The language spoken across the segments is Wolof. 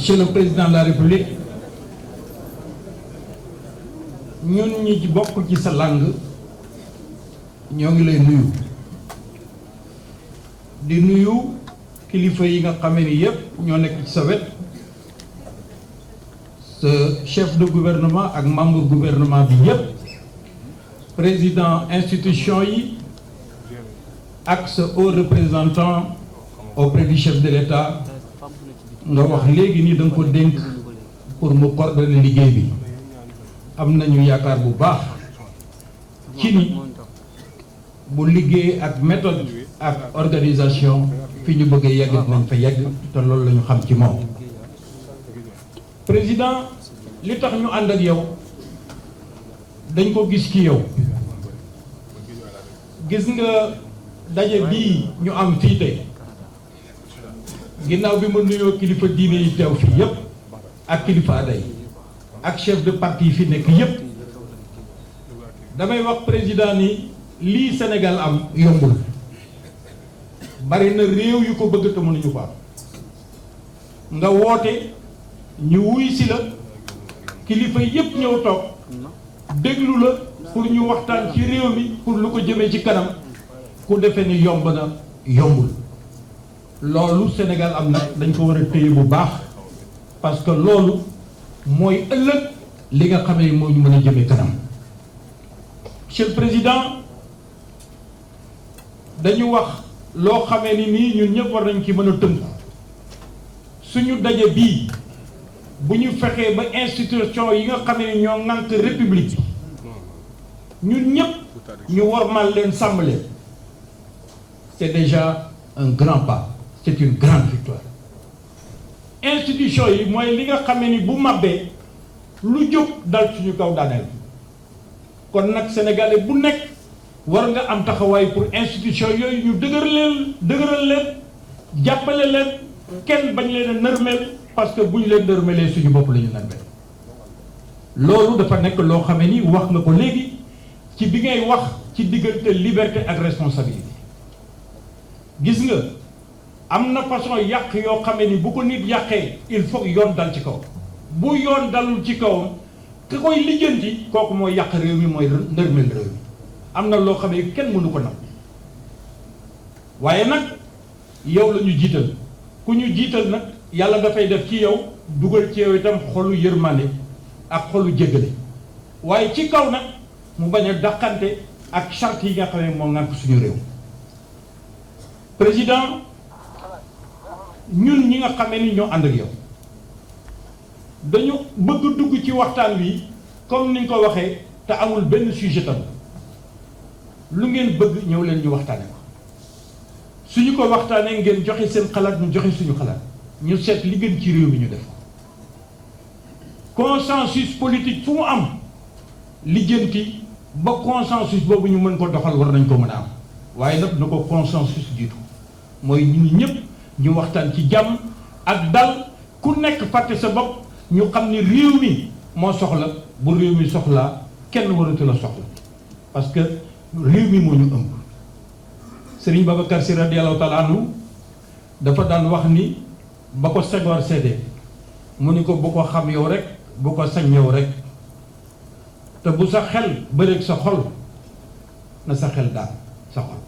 Monsieur le Président de la République, ñun ñi ci bokk ci sa langue ñoo ngi lay nuyu di nuyu kilifa yi nga xamee ni yépp ñoo nekk ci sa wet sa chef de gouvernement ak membre gouvernement bi yépp président institution yi ak sa haut représentant auprès du chef de l'État nga wax léegi ni da nga ko dénk pour mu coordonner liggéey bi am nañu yaakaar bu baax ci ni bu liggéey ak méthode ak organisation fi ñu bëgg a yegg nañ fa yegg te loolu la ñu xam ci moom. Président li tax ñu ànd ak yow dañ ko gis ci yow gis nga daje bii ñu am fii tey ginnaaw bi ma nuyoo kilifa diine yi teew fii yépp ak kilifa aada yi ak chef de parti yi fi nekk yépp damay wax président ni lii Sénégal am yombul bari na réew yu ko bëgg te mënuñu ko am nga woote ñu wuy si la kilifa yépp ñëw toog déglu la pour ñu waxtaan ci réew mi pour lu ko jëmee ci kanam ku defee ni yomb na yombul loolu Sénégal am na dañ ko war a téye bu baax parce que loolu mooy ëllëg li nga xamee moo ñu mën a jëmee kanam. Monsieur le Président dañu wax loo xamee ni nii ñun ñëpp war nañ ci mën a tënku suñu daje bii bu ñu fexee ba institution yi nga xamee ni ñoo ŋànk république bi ñun ñëpp ñu wormal leen sàmm leen c'est déjà un grand pas, c'est une grande victoire. Institution yi mooy li nga xamee ni bu màbbee lu jóg dal suñu kaw daaneel kon nag sénégalais bu nekk war nga am taxawaay pour institution yooyu ñu dëgëral leen jàppale leen kenn bañ leen a nërmeel parce que bu ñu leen nërmelee suñu bopp la ñu nërmeel loolu dafa nekk loo xamee ni wax nga ko léegi ci bi ngay wax ci diggante liberté ak responsabilité gis nga am na façon yàq yoo xamee ni bu ko nit yàqee il faut yoon dal ci kaw bu yoon dalul ci kawam ka koy lijjanti kooku mooy yàq réew mi mooy ndërmel réew mi am na loo xam ne kenn mënu ko nag waaye nag yow la ñu jiital ku ñu jiital nag yàlla dafay def ci yow dugal ci yow itam xolu yërmande ak xolu jéggale waaye ci kaw nag mu bañ a dàqante ak charte yi nga xam ne moo ngànk suñu réew. Président ñun ñi nga xamee ni ñoo ànd ak yow dañu bëgg dugg ci waxtaan wi comme ni nga ko waxee te amul benn sujet tam lu ngeen bëgg ñëw leen ñu waxtaane ko suñu ko waxtaanee ngeen joxe seen xalaat ñu joxe suñu xalaat ñu seet li gën ci réew mi ñu def ko consensus politique fu mu am lijjanti ba consensus boobu ñu mën ko doxal war nañ ko mën a am waaye nag na ko consensus jiitu mooy ñun ñëpp ñu waxtaan ci jàmm ak dal ku nekk fàtte sa bopp ñu xam ni réew mi moo soxla bu réew mi soxlaa kenn waratu la soxla parce que réew mi moo ñu ëmb. Serigne Babacar Sy radiyallahu taala anhu dafa daan wax ni ba ko Senghor seede mu ni ko bu ko xam yow rek bu ko sañ yow rek te bu sa xel bëreeg sa xol na sa xel daal sa xol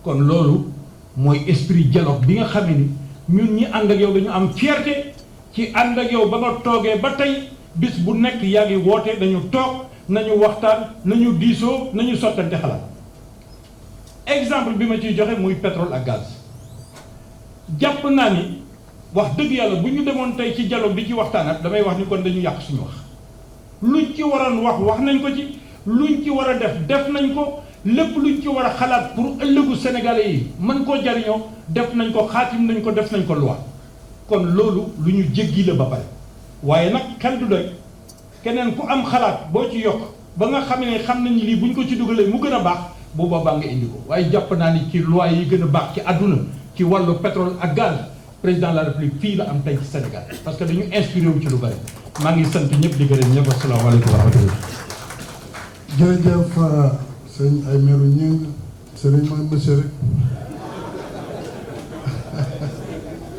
kon loolu mooy esprit dialogue bi nga xam ni ñun ñi ànd ak yow dañu am fierté ci ànd ak yow ba nga toogee ba tey bis bu nekk yaa ngi woote dañu toog nañu waxtaan nañu diisoo nañu sottante xalaat exemple bi ma ciy joxe muy pétrole ak gaz jàpp naa ni wax dëgg yàlla bu ñu demoon tey ci dialogue bi ci waxtaanat damay wax ni kon dañu yàq suñu wax luñ ci waroon wax nañ ko ci luñ ci war a def nañ ko lépp luñ ci war a xalaat pour ëllëgu sénégalais yi mën koo jariñoo def nañ ko xaatim nañ ko def nañ ko loi kon loolu lu ñu jéggi la ba pare waaye nag xel du doy keneen ku am xalaat boo ci yokk ba nga xam ne xam nañ lii buñ ko ci dugalee mu gën a baax bu boobaa nga indi ko waaye jàpp naa ni ci loi yi gën a baax ci àdduna ci wàllu pétrole ak gaz président de la république fii la am tey ci Sénégal parce que dañu inspiré wu ci lu bari maa ngi sant ñëpp di gërëm ñëpp asalaamaaleykum wa rahmatulah. jërëjëf sëñ Aymérou Gningue sëriñ mooy monsieur rek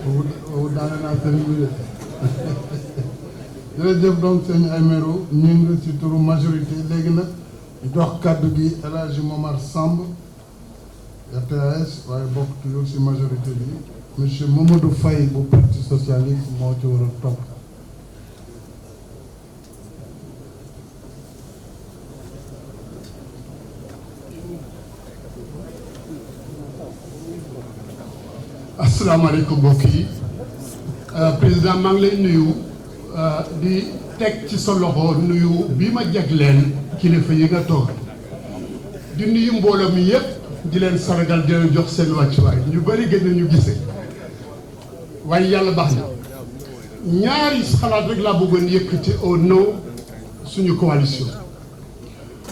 boobu daane naa sëriñ bi de jërëjëf donc sëñ Aymerou ñu ngi ci turu majorité léegi nag jox kàddu gi El Hadji Momar Samb RTS waaye bokk toujours ci majorité bi monsieur Mamadou Faye bu parti socialiste moo ci war a topp. asalaamaaleykum mbokk yi président maa ngi lay nuyu di teg ci sa loxo nuyu bi ma jagleel kilifa yi nga toog di nuyu mbooloo mi yëpp di leen sargal di leen jox seen wàccuwaay ñu bëri gën nañu gisee waaye yàlla baax na ñaari xalaat rek laa bëggoon yëkkati au nom suñu coalition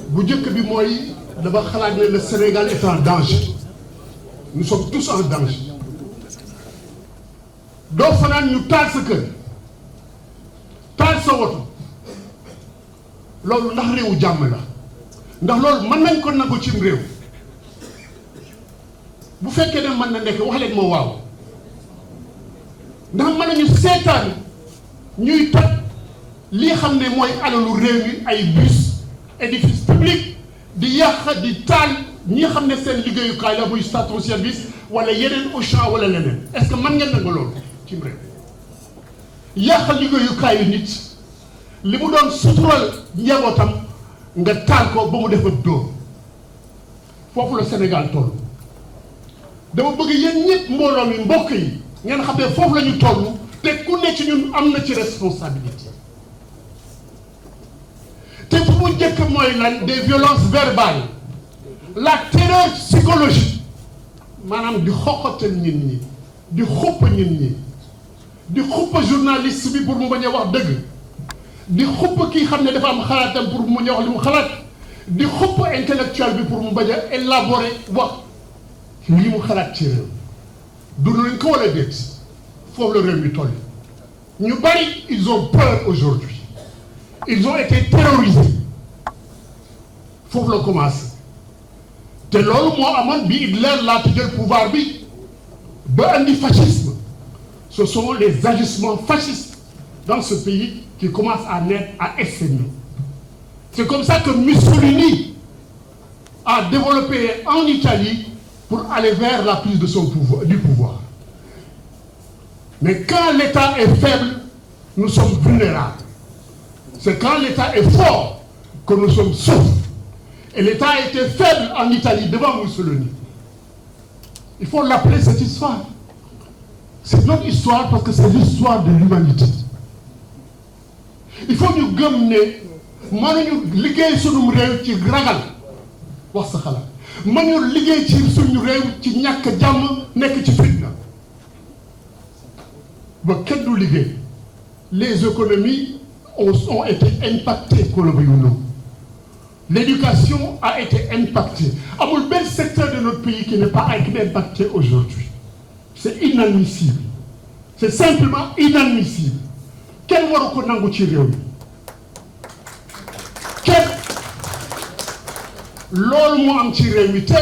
bu njëkk bi mooy dama xalaat ne le Sénégal est en danger nous sommes tous en danger. doo fanaan ñu taal sa kër taal sa woto loolu ndax réewu jàmm la ndax loolu mën nañ ko nangu cim réew bu fekkee ne mën na nekk wax leen ma waaw ndax mën nañu seetaan ñuy toj lii xam ne mooy alalu réew mi ay bus édifice public di yàq di taal ñi xam ne seen liggéeyukaay la muy station service wala yeneen Auchan wala leneen est-ce que mën ngeen nangu loolu ci réew yàq liggéeyukaayu nit li mu doon sutural njabootam nga taal ko ba mu def ak dóor foofu la Sénégal toll dama bëgg yéen ñëpp mbooloo mi mbokk yi ngeen xam ne foofu la ñu toll te ku ne ci ñun am na ci responsabilité te fu mu njëkk mooy lan des violences verbales la terreur psychologique maanaam di xoqatal nit ñi di xupp nit ñi di xuppa journaliste bi pour mu bañ a wax dëgg di xupp kii xam ne dafa am xalaatam pour mu bañ a wax li mu xalaat di xupp intellectuel bi pour mu bañ a élaborer wax li mu xalaat ci réew dund nañ ko wala déet foofu la réew mi toll ñu bari ils ont peur aujourd'hui ils ont été terrorisés foofu la commencé te loolu moo amoon bi Hitler laata jël pouvoir bi ba andi fascisme. Ce sont les agissements fascistes dans ce pays qui commencent à naître, à essaimer. C'est comme ça que Mussolini a développé en Italie pour aller vers la prise de son pouvoir, du pouvoir. Mais quand l'État est faible, nous sommes vulnérables. C'est quand l'État est fort que nous sommes saufs. Et l'État a été faible en Italie devant Mussolini. Il faut l'appeler cette histoire. C'est notre histoire parce que c'est l'histoire de l'humanité. Il faut ñu gëm ne mënuñu liggéey suñu réew ci ragal wax sa xalaat mënuñu liggéey ci suñu réew ci ñàkk jàmm nekk ci fitna ba kenn du liggéey. Les économies ont été impactées ko la ba yu non. L'éducation a été impactée. Amul benn secteur de notre pays qui n'est pas impacté aujourd'hui. C'est inadmissible. C'est simplement inadmissible. Kenn waru ko nangu ci réew mi kenn loolu moo am ci réew mi te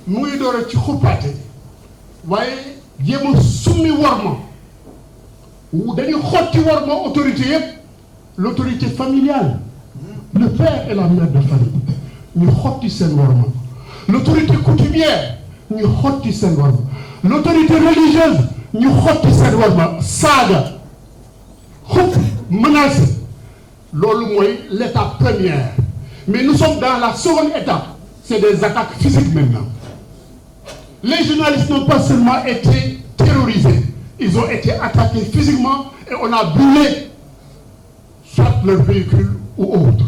mu ngi door a ci xuppaate waaye jéem a summi worma dañuy xotti worma autorité yëpp l'autorité familiale le père et la mère de famille ñu xotti seen worma l'autorité coutumière ñu xotti seen worma l'autorité religieuse ñu xotti seen worma saaga xupp menacé loolu mooy l'étape première mais nous sommes dans la seconde étape c'est des attaques physiques maintenant. Les journalistes n'ont pas seulement été terrorisés, ils ont été attaqués physiquement et on a brûlé soit leur véhicule ou autre.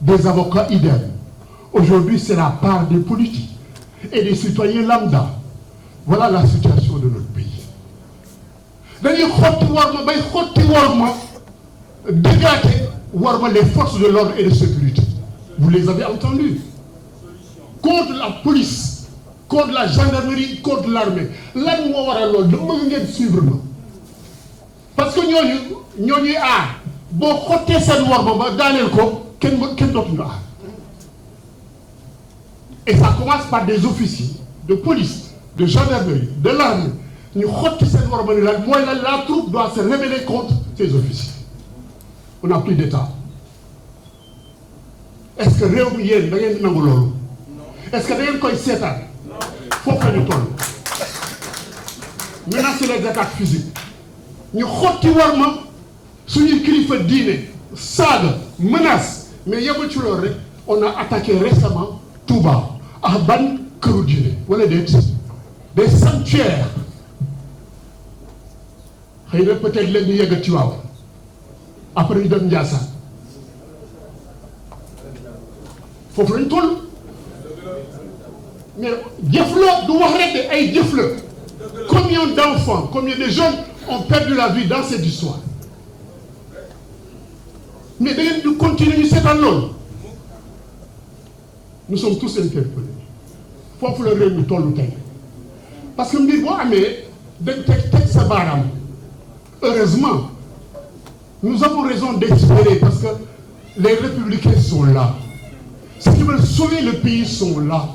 Des avocats idem. Aujourd'hui, c'est la part des politiques et des citoyens lambda. Voilà la situation de notre pays. dañuy xotti war ma bay xotti war ma dégrader war ma les forces de l'ordre et de sécurité. Vous les avez entendus. Contre la police, contre la gendarmerie, contre l'armée. Lan moo waral loolu da bëgg ngeen suivre ma parce que ñooñuy aar boo xottee seen war ma ba daaneel ko kenn dootuñu aar. Et ça commence par des officiers de police, de gendarmerie, de l'armée. ñu xotti seen war ma ni lan mooy la troupe doit se rebeller contre ses officiers. On n'a plus d'État. Est-ce que réew mi yéen da ngeen nangu loolu? Est-ce que da ngeen koy seetaan? Foofu la ñu toll. Maintenant c'est les attaques physiques. ñu xotti war ma suñuy kilifa diine saaga menace mais yemul ci loolu rek on a attaqué récemment Touba ak ban këru diine wala des sanctuaires xëy na peut-être léegi ñu yegg Tiwaawan après ñu dem Ndiassane foofu lañ toll mais jëf la du wax rek de ay jëf la. Combien d'enfants, combien de jeunes ont perdu la vie dans cette histoire? Mais d'ailleurs, nous continuons cette année. Nous sommes tous interpellés. Il faut que le réew mi tollu tey parce que mbir boo amee dañ teg sa baaraam. Heureusement, nous avons raison d'espérer parce que les républicains sont là. Ceux qui veulent sauver le pays sont là.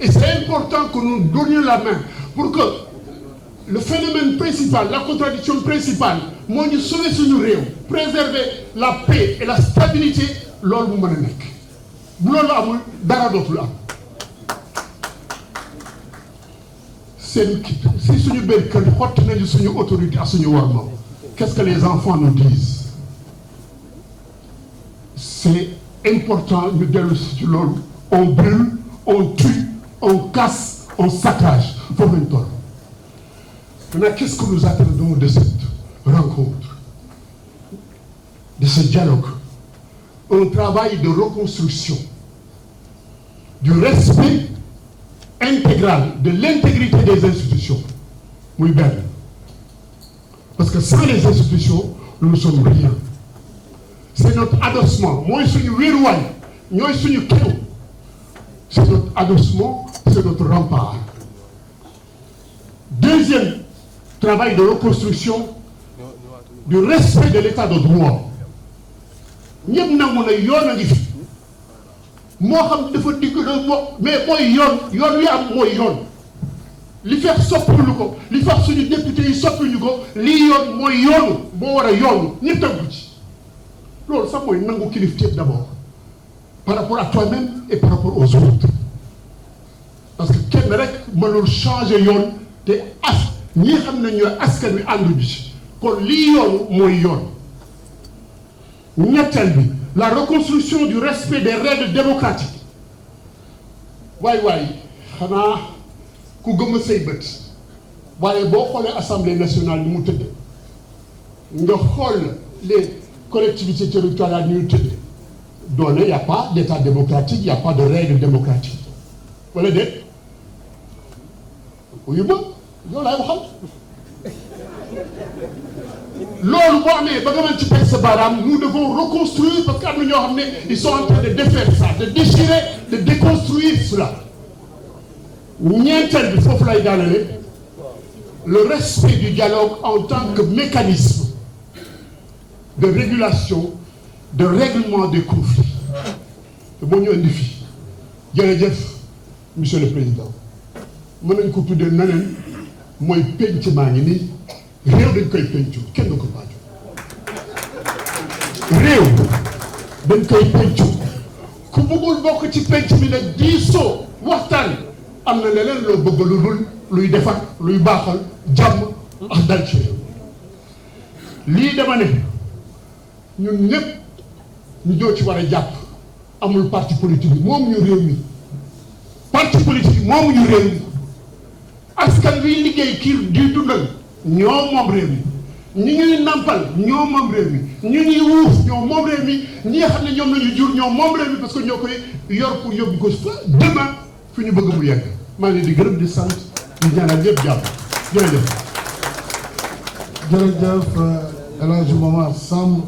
Et c'est important que nous donnions la main pour que le phénomène principal, la contradiction principale, moo ñu sauver suñu réew, préserver la paix et la stabilité, loolu mu mën a nekk. Bu loolu amul dara dootul am. seen si suñu biir kër xotti nañu suñu autorité ak suñu war moom. Qu'est-ce que les enfants nous disent? C'est important ñu dellu ci loolu. On brûle, on tue, on casse, on saccage. Foofu lañ toll. Maintenant, qu'est-ce que nous attendons de cette rencontre, de ce dialogue? Un travail de reconstruction, du respect intégral de l'intégrité des institutions. Muy benn. Parce que sans les institutions, nous ne sommes rien. C'est notre adossement. Mooy suñu wéeruwaay, ñooy suñu kenu. C'est notre adossement, c'est notre rempart. Deuxième travail de reconstruction du respect de l'état de droit. ñëpp nangu na yoon a ngi fi moo xam dafa digg mais mooy yoon wi am mooy yoon li fekk soppilu ko li fekk suñu député yi soppilu ko lii yoon mooy yoonu boo war a yoonu ñëpp tënku ci loolu sax mooy nangu kilifteef d'abord par rapport à toi-même et par rapport aux autres parce que kenn rek mënul changer yoon te ñi xam ne ñooy askan wi ànduñu ci kon lii yoonu mooy yoon. ñetteel bi la reconstruction du respect des règles démocratiques waay xanaa ku gëm a say bët waaye boo xoolee assemblée nationale ni mu tëdd nga xool les collectivités territoriales ni mu tëdd doone y a pas d'état démocratique y a pas de règles démocratiques wala déet uyu ba yow laay waxal loolu boo amee ba nga mën ci teg sa baaraam nous devons reconstruire parce que am na ñoo xam ne ils sont en train de défaire ça de déchirer de déconstruire cela ñeenteel bi foofu lay daanale le respect du dialogue en tant que mécanisme de régulation de règlement des conflits te moo ñu indi fii jërëjëf monsieur le président mën nañ ko tuddee neneen mooy penc maa ngi nii réew dañ koy pencu kenn du ko baaju réew dañ koy pencu ku bëggul bokk ci penc bi nag diisoo waxtaan am na leneen loo bëgg lu dul luy defar luy baaxal jàmm ak dal ci réew lii dama ne ñun ñëpp ñu joo ci war a jàpp amul parti politique bi moom ñu réew mi parti politique bi moomu ñu réew mi askan wi liggéey kii di dundal ñoo moom réew mi ñi ñuy nampal ñoo moom réew mi ñu ñuy wuuf ñoo moom réew mi ñi nga xam ne ñoom lañu jur ñoo moom réew mi parce que ñoo koy yor pour yóbbu ko fa demain fi ñu bëgg mu yegg maa ngi leen di gërëm di sant di ñaanal ñëpp jàpp jërëjëf. jërëjëf El Hadj Momar Samb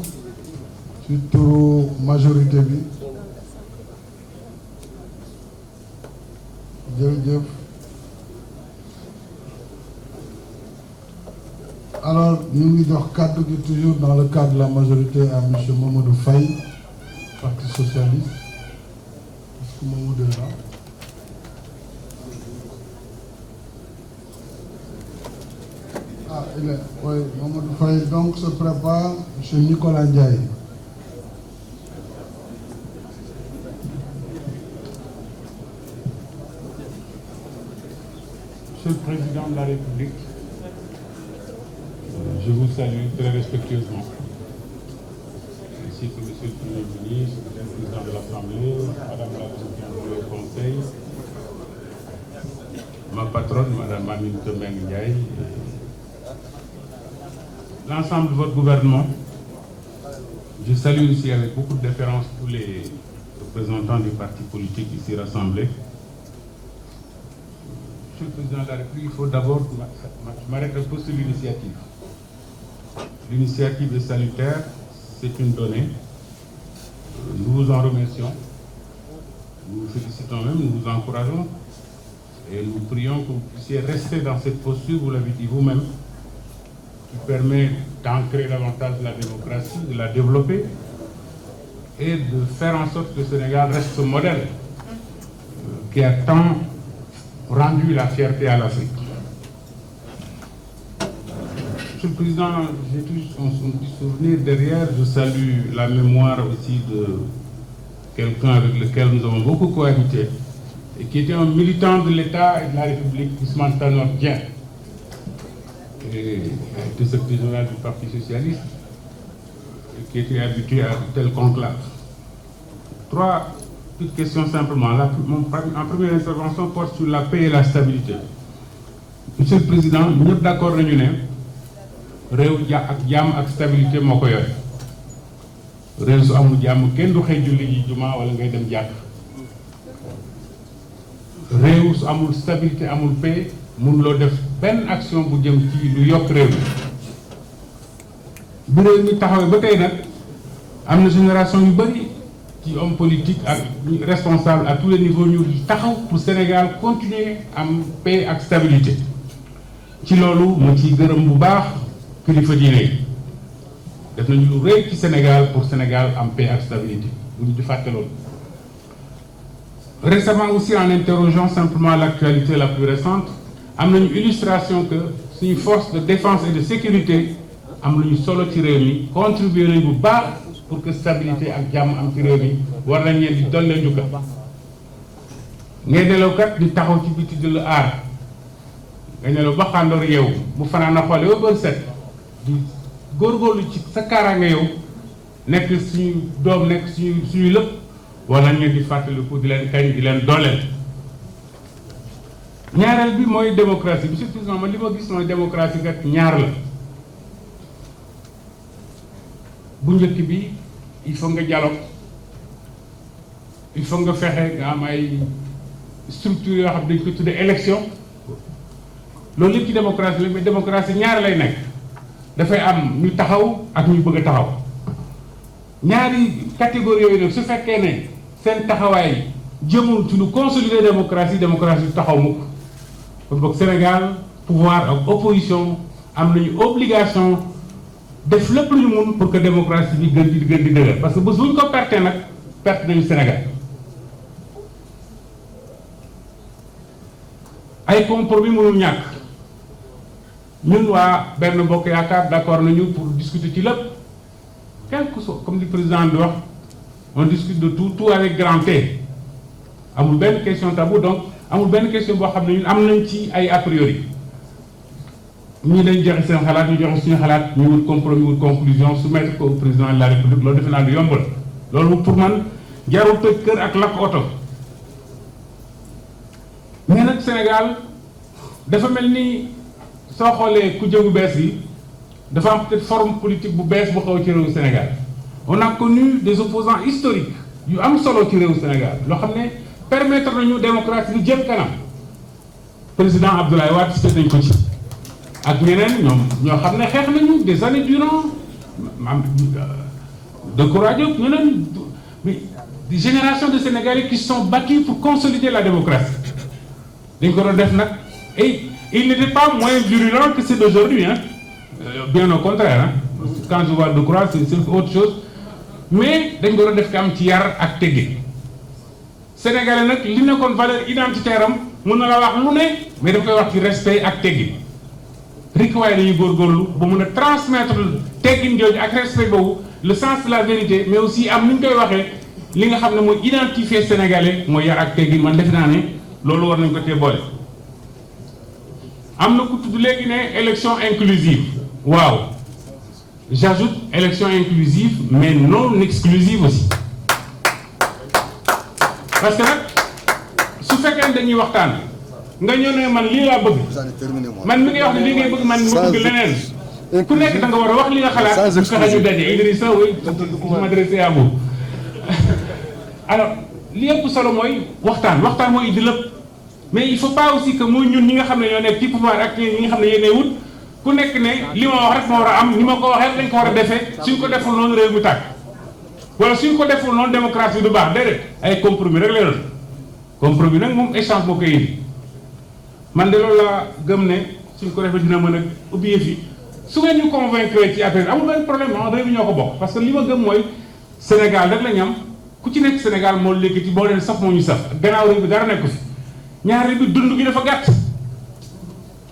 ci turu majorité bi jërëjëf. Alors ñu ngi jox kàddu gi toujours dans le cadre de la majorité à monsieur Mamadou Faye Parti socialiste est-ce que Mamadou est là? Ah, oui, Mamadou Faye donc se prépare M. Nicolas Ndiaye. Monsieur le Président de la République, je vous salue très respectueusement, ainsi que Monsieur le Premier ministre, le Président de l'Assemblée, Madame la Présidente du Conseil, ma patronne, Madame Aminata Mbengue Ndiaye, l'ensemble de votre gouvernement. Je salue aussi avec beaucoup de déférence tous les représentants des partis politiques ici rassemblés. Monsieur le Président de la République, il faut d'abord que je m'arrête un peu sur l'initiative. L'initiative est salutaire, c'est une donnée. Nous vous en remercions. Nous vous félicitons même, nous vous encourageons. Et nous prions que vous puissiez rester dans cette posture, vous l'avez dit vous-même, qui permet d'ancrer davantage la démocratie, de la développer et de faire en sorte que le Sénégal reste ce modèle qui a tant rendu la fierté à l'Afrique. Monsieur le Président, j'ai toujours un petit souvenir derrière. Je salue la mémoire aussi de quelqu'un avec lequel nous avons beaucoup cohabité et qui était un militant de l'État et de la République, Ousmane Tanor Dieng, et était secrétaire général du Parti socialiste, et qui était habitué à tel conclave. 3 petites questions simplement. En première intervention porte sur la paix et la stabilité. Monsieur le Président, nous sommes d'accord nañu ne réew ak jàmm ak stabilité moo ko yore. Réew su amul jàmm kenn du xëy julli ji juma wala ngay dem jàkk. Réew su amul stabilité amul paix mënuloo def benn action bu jëm ci lu yokk réew bi réew mi taxawee ba tey nag am na génération yu bëri ci homme politique ak responsable à tous les niveaux ñu taxaw pour Sénégal continuer am paix ak stabilité. Ci loolu ma ciy gërëm bu baax kilifa diine yi def nañu lu rëy ci Sénégal pour Sénégal am paix ak stabilité bu ñu di fàtte loolu. Récemment aussi, en interrogeant simplement l'actualité la plus récente, am nañu illustration que suñu force de défense et de sécurité am nañu solo ci réew mi contribuer nañu bu baax pour que stabilité ak jàmm am ci réew mi war nañ leen di dolli njukkal. ngay nelaw kat di taxaw ci biti di la aar nga nelaw ba xàndoor yow bu fanaan a xoole ba bër set di góorgóorlu ci sa kaaraange yow nekk suñu doom nekk suñu lépp war nañ leen di fàttaliku di leen kañ di leen dooleel. ñaareel bi mooy démocratie monsieur le président man li ma gis mooy démocratie kat ñaar la bu njëkk bi il faut nga dialogue il faut nga fexe nga am ay structure yoo xam dañ ko tuddee élection loolu yëpp ci démocratie la mais démocratie ñaar lay nekk dafay am ñu taxaw ak ñu bëgg a taxaw ñaari catégorie yooyu nag su fekkee ne seen taxawaay jëmul ci lu consolider démocratie du taxaw mukk kon boog Sénégal pouvoir ak opposition am nañu obligation def lépp lu ñu mun pour que démocratie bi gën di dëgër parce que bés bu ñu ko perte nag perte nañu Sénégal. ay compromis mënul ñàkk ñun waa benn Bokk Yaakaar d'accord nañu pour discuter ci lépp quel que soit comme li président di wax on discute de tout avec grand T amul benn question tabou donc amul benn question boo xam ne ñun am nañ ci ay a priori ñii dañ joxe seen xalaat ñu joxe suñu xalaat ñu wut compromis wut conclusion soumettre ko au président de la République loolu defe naa du yomb la loolu pour man jarul tëj kër ak lakk oto mais nag Sénégal dafa mel ni soo xoolee ku jëgu bees yi dafa am peut-être forme politique bu bees bu xaw ci réewu Sénégal on a connu des opposants historiques yu am solo ci réewu Sénégal loo xam ne permettre nañu démocratie bi jëm kanam président Abdoulaye Wade cité nañ ko ci ak ñeneen ñoo xam ne xeex nañu des années durant de courageux ñeneen des générations de Sénégalais qui se sont battus pour consolider la démocratie dañ ko doon def nag et il n'était pas moins virulent que c'est d'aujourd'hui bien au contraire quand je vois Decroix c'est autre chose mais dañ ko doon def ka am ci yar ak tegge Sénégalais nag li nekkoon valeur identitaire am mën na la wax lu ne mais daf koy wax ci respect ak teggi rek waaye dañuy góorgóorlu ba mun a transmettre teggin jooju ak respect boobu le sens de la vérité, mais aussi am ni ñu koy waxee li nga xam ne mooy identifier sénégalais mooy yar ak teggin. Man defe naa ne loolu war nañ ko tee boole. am na ku tudd léegi ne élection inclusive. waaw j'ajoute élection inclusive mais non exclusive aussi, parce que nag su fekkee dañuy waxtaan nga ñëw ne man lii laa bëgg, man mi ngay wax ne lii ngay bëgg, man ma bëgg leneen, ku nekk da nga war a wax li nga xalaat. su fekkee ñu daje Idrissa oui je m'adresse à vous. Alors li ëpp solo mooy waxtaan mooy indi lépp, mais il faut pas aussi que mooy ñun ñi nga xam ne ñoo nekk ci pouvoir ak ñi nga xam ne yéenay wut ku nekk ne li ma wax rek ma war a am, ni ma ko waxee dañ ko war a defee, suñ ko deful noonu réew mi tàkk, wala suñ ko deful noonu démocratie du baax. déedéet, ay compromis rek la doon. compromis nag moom échange moo koy indi. man de loolu laa gëm ne suñ ko defee dina mën a ubbi yëf yi. su ngeen ñu convaincre ci affaire amul benn problème, réew mi ñoo ko bokk, parce que li ma gëm mooy Sénégal rek la ñu am, ku ci nekk Sénégal moo léegi ci boo leen saf moo ñu saf. gannaaw réew bi dara nekk fi, ñaari bi dund gi dafa gàtt.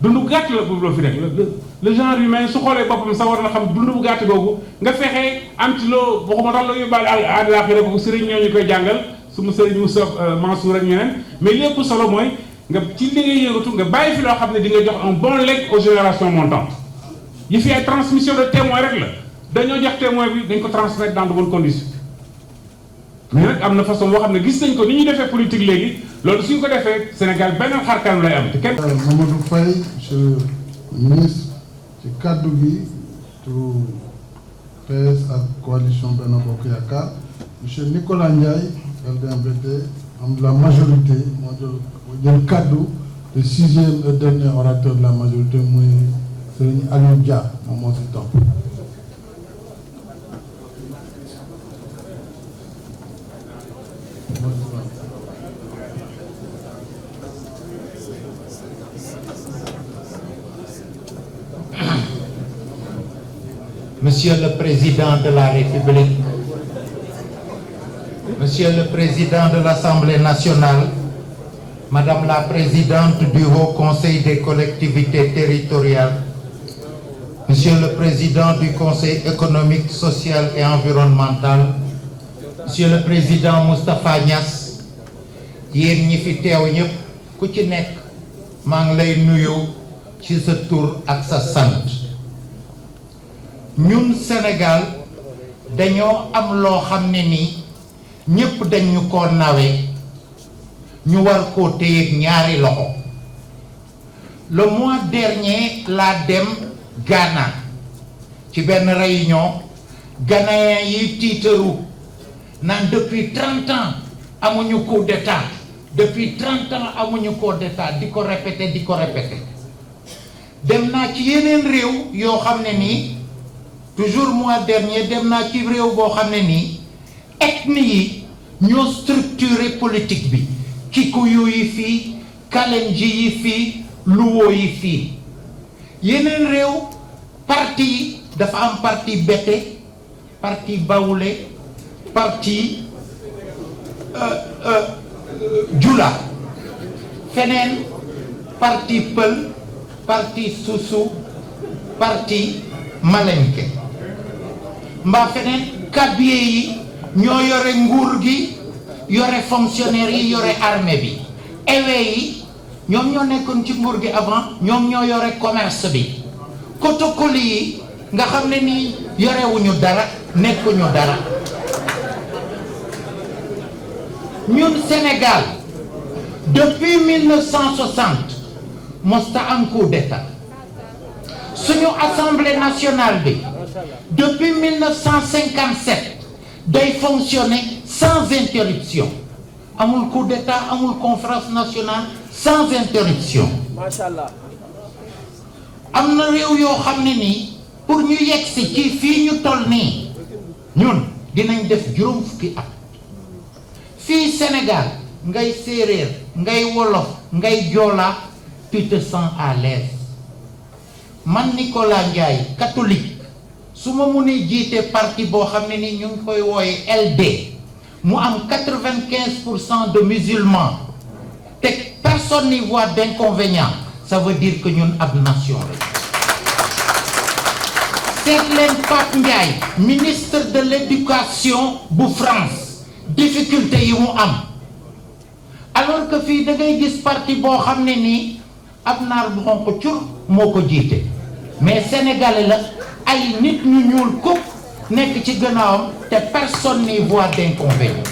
dund gàtt la boobu fi nekk le genre humain su xoolee boppam sa war na xam dund bu gàtt googu nga fexe am ci loo waxuma tax la yóbbaale àllaaxira ko sëriñ ñoo ñu koy jàngal suma sëriñ Moussa Mansour ak ñeneen, mais lépp solo mooy nga ci li ngay yëngatu nga bàyyi fi loo xam ne di nga jox un bon legs aux générations montantes. yi fi ay transmission de témoin rek la, dañoo jox témoin bi dañ ko transmettre dans de bonnes conditions. mais nag am na façon boo xam ne gis nañ ko ni ñuy defee politique léegi, loolu suñ ko defee Sénégal benn xarkanam lay am te kenn. Mamadou Faye, monsieur le ministre, ci kaddu gi turu PS ak coalition Benno Bokk Yaakaar, monsieur Nicolas Ndiaye LDMPT am la majorité moo jël kaddu le 6e et dernier orateur de la majorité muy Serigne Aliou Dia moom moo si topp. Monsieur le Président de la République, Monsieur le Président de l'Assemblée nationale, Madame la Présidente du Haut Conseil des collectivités territoriales, Monsieur le Président du Conseil économique, social et environnemental, Monsieur le Président Moustapha Niasse, yéen ñi fi teew ñëpp ku ci nekk maa ngi lay nuyu ci sa tur ak sa sant. ñun Sénégal dañoo am loo xam ne ni ñëpp dañu ko nawee ñu war koo téye ñaari loxo. le mois dernier laa dem Ghana ci benn réunion ghanéen yi tiitaru naan depuis 30 ans amuñu coup d'état, depuis 30 ans amuñu coup d'état, di ko répété. dem naa ci yeneen réew yoo xam ne nii toujours mois dernier dem naa ci réew boo xam ne nii ethnie yi ñoo structuré politique bi, Kikuyu yi fii, Kalenji yi fii, Luo yi fii. yeneen réew parti yi dafa am parti Bété, parti Baoulé, parti Jula, feneen parti Pël, parti Susu, parti Malenke. mbaa feneen kabie yi ñoo yore nguur gi, yore fonctionnaire yi, yore armée bi. ewe yi ñoom ñoo nekkoon ci nguur gi avant, ñoom ñoo yore commerce bi. kotokoli yi nga xam ne ni yorewuñu dara, nekkuñu dara. ñun Sénégal depuis 1960 mosta am coup d'état. suñu assemblée nationale bi depuis 1957 day fonctionner sans interruption. amul coup d'état, amul conférence nationale, sans interruption. Machallah. am na réew yoo xam ne nii pour ñu yegsi ci fii ñu toll nii ñun dinañ def juróom fukki at. fii Sénégal ngay séeréer, ngay wolof, ngay joola, tu te sens à l'aise. man Nicolas Ndiaye catholique su ma mënee jiite parti boo xam ne ni ñu ngi koy wooye LD mu am 95% de musulmans te personne n'y voit d'inconvénient, ça veut dire que ñun ab nation rek. seet leen Pape Ndiaye ministre de l'éducation bu France difficulté yi mu am alors que fii da ngay gis parti boo xam ne nii ab naar bu xonq cur moo ko jiite mais sénégalais la ay nit ñu ñuul kuk nekk ci gannaawam te personne n'y voit d'inconvénient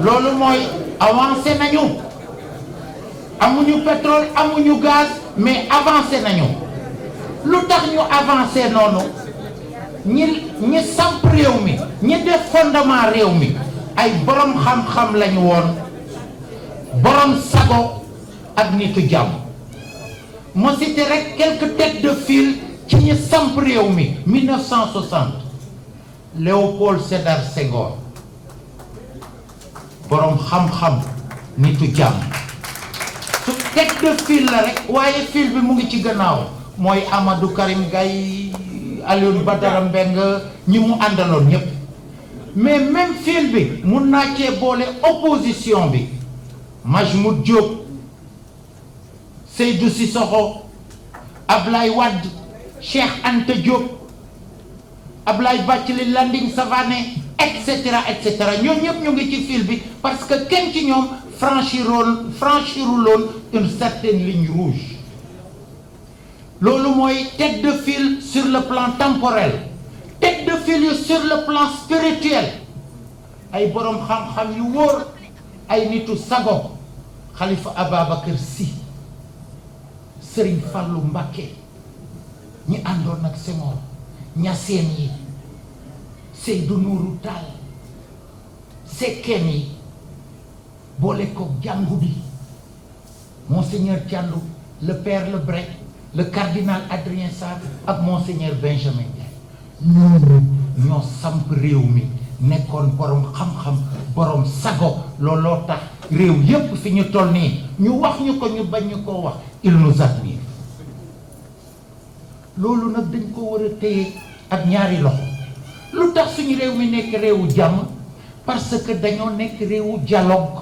loolu mooy avancé nañu amuñu pétrole amuñu gaz mais avancé nañu lu tax ñu avancé noonu ñi samp réew mi ñi def fondement réew mi ay borom xam-xam lañu woon borom sago ak nitu jàmm ma cité rek quelques têtes de file ci ñi samp réew mi 1960 Léopold Sédar Senghor borom xam-xam nitu jàmm su tête de file la rek waaye file bi mu ngi ci gannaaw mooy Amadou Karim Gaye Alioune Badara Mbengue ñi mu àndaloon ñépp mais même file bi mun naa cee boole opposition bi Majmoud Diop Seydou Sissoko Ablaye Wade Cheikh Anta Diop Ablaye Bathily Landing Savané et cetera ñoom ñëpp ñu ngi ci fil bi parce que kenn ci ñoom franchiruloon une certaine ligne rouge loolu mooy tête de file sur le plan temporel tête de file yu sur le plan spirituel ay borom xam-xam yu wóor ay nitu sago Khalifa Ababacar Sy Serigne Fallou Mbacké ñi àndoon ak Senghor ñaseen yi Seydou Nourou Tall sekkeen yi boole ko jàngu bi Monseigneur Thiandou le père Lebret le cardinal Adrien Sarr ak Monseigneur Benjamin Ndiaye ñoo samp réew mi nekkoon borom xam-xam borom sago looloo tax réew yépp fi ñu toll nii ñu wax ñu ko ñu bañ ñu koo wax il nous admire loolu nag dañ ko war a téye ak ñaari loxo lu tax suñu réew mi nekk réewu jàmm parce que dañoo nekk réewu dialogue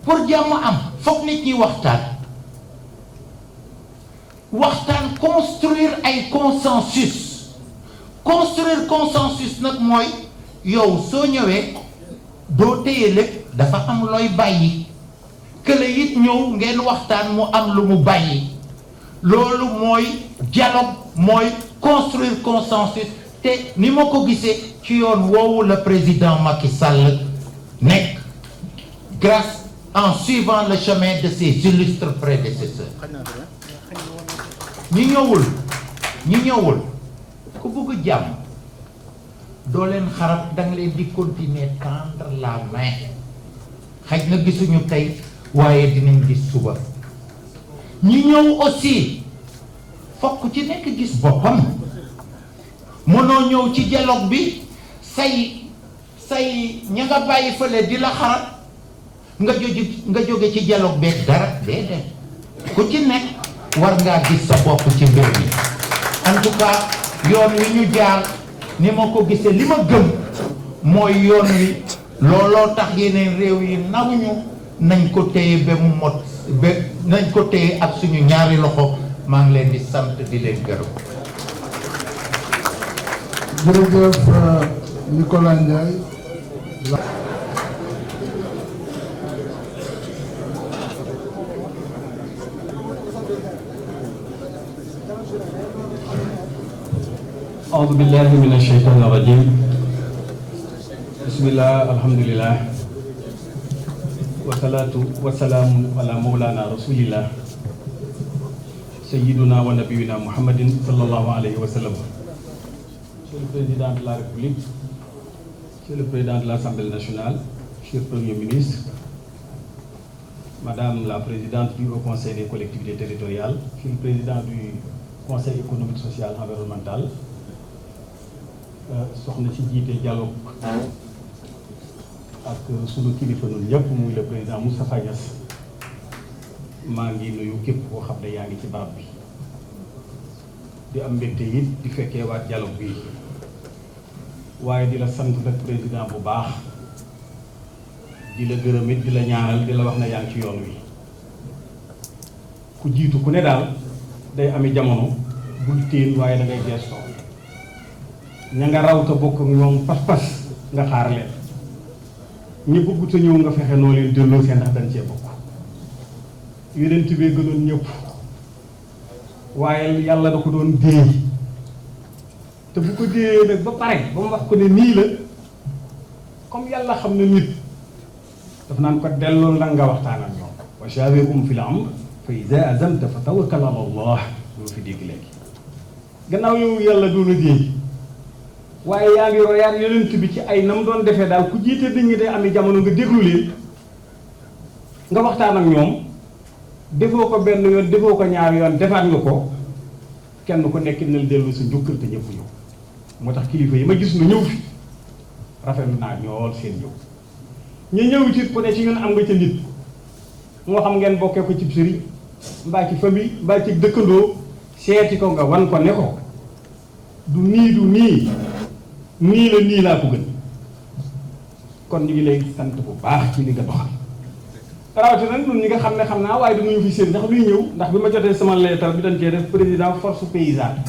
pour jàmm am foog nit ñi waxtaan construire ay consensus nag mooy yow soo ñëwee doo téye lépp dafa am looy bàyyi kële it ñëw ngeen waxtaan mu am lu mu bàyyi loolu mooy dialogue mooy construire consensus te ni ma ko gisee ci yoon woowu le président Macky Sall nekk grâce en suivant le chemin de ses illustres prédécesseurs ñi ñëwul ku bëgg jàmm doo leen xarab danga leen di continuer tendre la main xaj na gisuñu tey waaye dinañ gis suba ñi ñëw aussi fokk ci nekk gis boppam mënoo ñëw ci dialogue bi say ña nga bàyyi fële di la xarab nga jóge ci dialogue beeg dara déedéet ku ci nekk war ngaa gis sa bopp ci mbir mi en tout cas yoon wi ñu jaar ni ma ko gisee li ma gëm mooy yoon wi looloo tax yeneen réew yi nawuñu nañ ko téye ba mu mot ba nañ ko téye ak suñu ñaari loxo maa ngi leen di sant di leen gërëm. jërëjëf Nicolas Ndiaye. أعوذ بالله من الشيطان الرجيم بسم الله الحمد لله والصلاة والسلام على مولانا رسول الله سيدنا ونبينا محمد صلى الله عليه وسلم. Monsieur le Président de la République, Monsieur le Président de l'Assemblée nationale, Monsieur le Premier ministre, Madame la Présidente du Haut Conseil des collectivités territoriales, Monsieur le Président du Conseil économique, social et environnemental, soxna ci jiite dialogue ak sunu kilifa ñun ñëpp muy le président Moustapha Niasse maa ngi nuyu képp koo xam ne yaa ngi ci barab bi di am mbégte it di fekkee waat dialogue bi waaye di la sant nag président bu baax di la gërëm it di la ñaanal di la wax na yaa ngi ci yoon wi ku jiitu ku ne daal day ami jamono bul tiin waaye da ngay geestoo ña nga raw te bokk ak ñoom pas-pas nga xaar leen ñi bëggut a ñëw nga fexe noo leen delloo seen ndax dañ cee bokk yonent bi gënoon ñëpp waaye yàlla da ko doon déey te bu ko déeyee nag ba pare ba mu wax ko ne nii la comme yàlla xam na nit daf naan ko delloo la nga waxtaan ak ñoom wa shaawirhum fil amr fa idaa azamta fa tawakkal ala Allah loolu fi dégg léegi gannaaw yow yàlla doon a déey waaye yaa ngi royaat yonent bi ci ay nam doon defee daal ku jiite nit ñi day ami jamono nga déglu leen nga waxtaan ak ñoom defoo ko benn yoon defoo ko ñaar yoon defaat nga ko kenn ku nekk na dellu sa njukkal te ñëpp ñëw moo tax kilifa yi ma gis nu ñëw fi rafetlu naa ñool seen ñëw ñu ñëw ci ku ne ci ñun am nga ca nit moo xam ngeen bokkee ko ci sëriñ mbaa ci famille mbaa ci dëkkandoo seeti ko nga wan ko ne ko du nii nii la nii laa ko gën kon ñu ngi lay sant bu baax ci li nga doxal rawatina ñun ñi nga xam ne xam naa waaye du ñu fi seen ndax luy ñëw ndax bi ma jotee sama lettre bi dañ cee def président force paysanne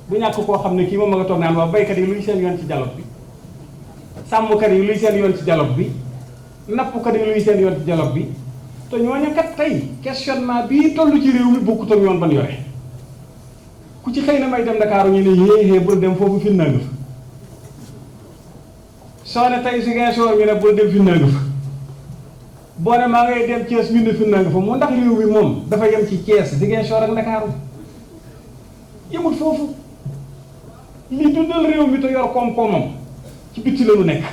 bu ñàkk koo xam ne kii moom ma nga toog naan waa baykat yi luy seen yoon ci dialogue bi sàmmkat yi luy seen yoon ci dialogue bi nappkat yi luy seen yoon ci dialogue bi te ñooñu kat tey questionnement bii toll ci réew mi bokkut ak yoon ban yore ku ci xëy na may dem Dakar ñu ne yéexee bul dem foofu fi nga fa soo ne tey Ziguinchor ñu ne bul dem fi nga fa boo ne maa ngay dem Thiès ñu ne fi nga fa mu ndax réew mi moom dafa yem ci Thiès Ziguinchor ak Dakar yemut foofu li dundal réew mi te yor koom-koomam ci bitti la lu nekk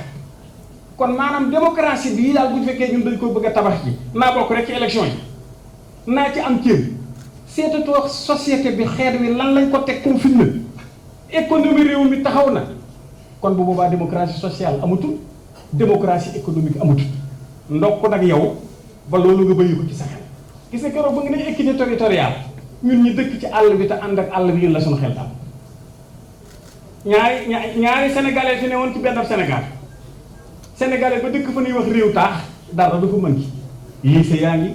kon maanaam démocratie bii daal bu fekkee ñun dañ ko bëgg a tabax ci naa bokk rek ci élection yi naa ci am cër seetatoo société bi xeet wi lan lañ ko teg comme fitna économie réew mi taxaw na kon bu boobaa démocratie sociale amatul démocratie économique amatul ndokk nag yow ba loolu nga bëyi ko ci sa xel gis nga keroog ba nga ne équité territoriale ñun ñi dëkk ci àll bi te ànd ak àll bi ñun la suñu xel daal ñaari sénégalais fi ne woon ci benn Sénégal sénégalais ba dëkk fa ñuy wax réew taax dara du fa mën ki lycée yaa ngi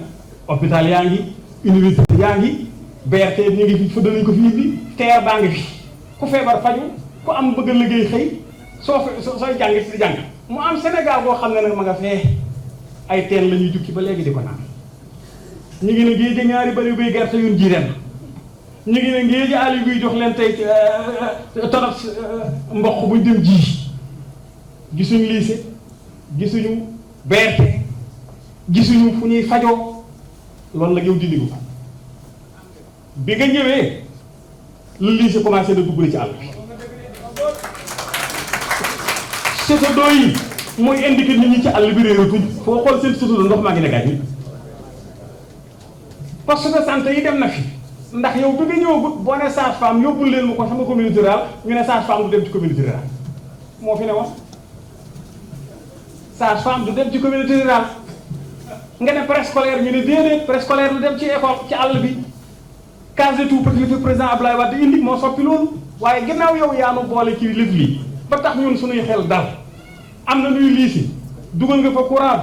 hôpital yaa ngi université yaa ngi BRT ñu ngi fi fa danañ ko fi indi TER baa ngi fi ku feebar faju ku am bëgg a liggéey xëy sooy jàng ci jàng mu am Sénégal boo xam ne nag ma nga fee ay teen la ñuy jukki ba léegi di ko naan ñu ngi ne géej ñaari bari buy gerte yun ji ren ñu ngi ne géej àll guy jox leen tey torop mboq buñ dem ji gisuñu lycée gisuñu BRT gisuñu fu ñuy fajoo loolu la yow dindi ko bi nga ñëwee le lycée commencé na dugg ci àll bi château yi mooy indiqué nit ñi ci àll bi réeratuñ foo xool seen château ndox maa ngi nekkaat ñi poste de santé yi dem na fi ndax yow bi nga ñëwagut boo ne sage-femme yóbbul leen mu ko sama communauté rurale ñu ne sage-femme du dem ci communauté rurale moo fi ne woon sage-femme du dem ci communauté rurale nga ne préscolaire ñu ne déedéet préscolaire du dem ci école ci àll bi case de tout petit li fi président Abdoulaye Wade indi moo soppi loolu waaye gannaaw yow yaa nu boole ci lëf lii ba tax ñun suñuy xel dal am na nuy liisi dugal nga fa courant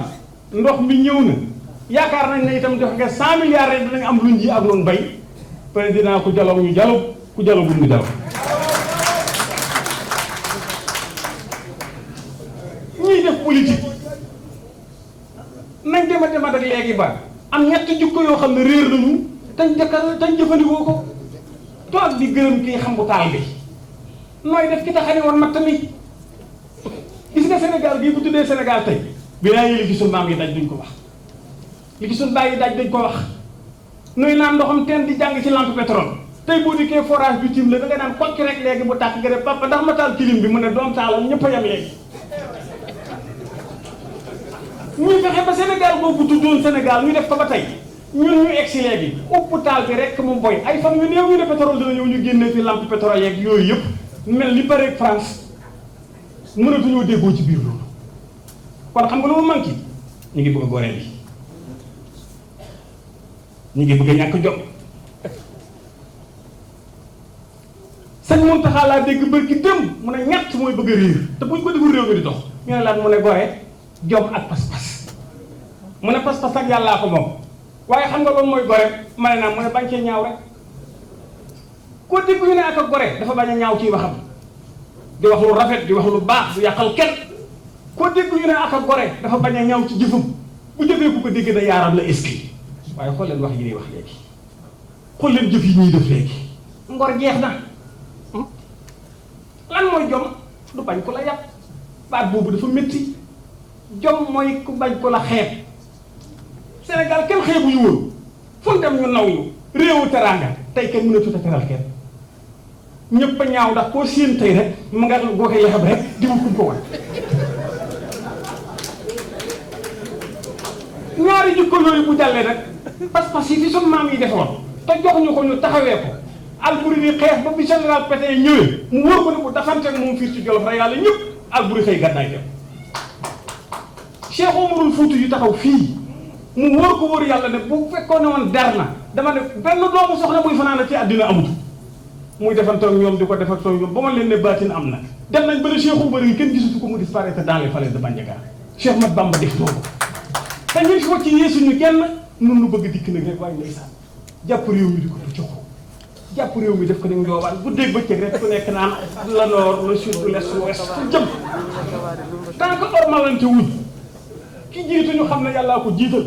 bi ndox mi ñëw na yaakaar nañ ne itam jox nga 100 milliards rek dinañ am luñ ji ak luñ bay président ku dialogue ñu dialogue ku dialogue ñu dialogue ñuy def politique nañ dema ak léegi ba am ñetti jukko yoo xam ne réer nañu tañ jëfandikoo ko toog di gërëm kii xam bu taal bi nooy def ki taxani woon matt mi gis nga Sénégal bii bu tuddee Sénégal tey bi naa yi li fi suñ maam yi daj duñ ko wax li fi suñ baay yi daj dañ ko wax nuy naan ndoxam teen di jàng ci lampe pétrole tey boo dikkee forage bi tiim la da nga naan kocc rek léegi bu tàkk nga def papa ndax ma taal kilim bi mu ne doom taalam ñëpp a yem léegi ñuy fexe ba Sénégal boobu tuddoon Sénégal ñu def ko ba tey ñun ñu egsi léegi hôpital bi rek mu boy ay fan yu néew ñu ne pétrole dina ñëw ñu génnee fi lampe pétrole yeeg yooyu yëpp mel ni pareeg France mënatuñoo déggoo ci biir loolu kon xam nga lu mu manqué ñu ngi bëgg a goreel bi ñu ngi bëgg a ñàkk jom sëñ Mountakha laa dégg bërki dem mu ne ñett mooy bëgg a riir te buñ ko deful réew mi di dox ñu ne laat mu ne gore jom ak pas-pas mu ne pas-pas ak yàllaa ko moom waaye xam nga loolu mooy gore ma ne naa mu ne bañ cee ñaaw rek koo dégg ñu ne ak a gore dafa bañ a ñaaw ciy waxam di wax lu rafet di wax lu baax du yàqal kenn koo dégg ñu ne ak a gore dafa bañ a ñaaw ci jëfam bu jëfee ku ko dégg da yaaram la eskay waaye xool leen wax yi ñuy wax léegi xool leen jëf yi ñuy def léegi ngor jeex na lan mooy jom du bañ ko la yàq baat boobu dafa métti jom mooy ku bañ ko la xeeb Sénégal kenn xeebuñu woon fu dem ñu naw ñu réewu teraanga tey kenn mën a tuta teral kenn ñëpp a ñaaw ndax koo séen tey rek mu nga boo koy yaxab rek di ma kum ko wan ñaari jikko yooyu bu jàllee nag pas-pas yi fi sunu maam yi defoon te joxuñu ko ñu taxawee ko Alboury ni xeex ba bi général Pétain ñëwee mu wóor ko ne bu dafanteeg moom fiir ci Jolof rek yàlla ñëpp Alboury xëy gàddaay dem Cheikh Omarul Fouti yu taxaw fii mu wóor ko wóor yàlla ne bu fekkoon ne woon der na dama ne benn doomu soxna buy fanaan ci àddina amut muy defantoog ñoom di ko def ak ñoom ba ma leen ne baatin am na dem nañ ba ne Cheikh Oumar yi kenn gisatu ko mu disparaître dans les falaises de Bandiagara Cheikh Mat Bamba def loolu te ñun fi wacc yeesuñu kenn nun nu bëgg dikk nag rek waaye ndeysaan jàpp réew mi di ko du joxo jàpp réew mi def ko ni njoobaan bu dégg bëccëg rek ku nekk naan la nord le sud l'est l'ouest fu jëm tant que ormalante wuñ ki jiitu ñu xam ne yàllaa ko jiital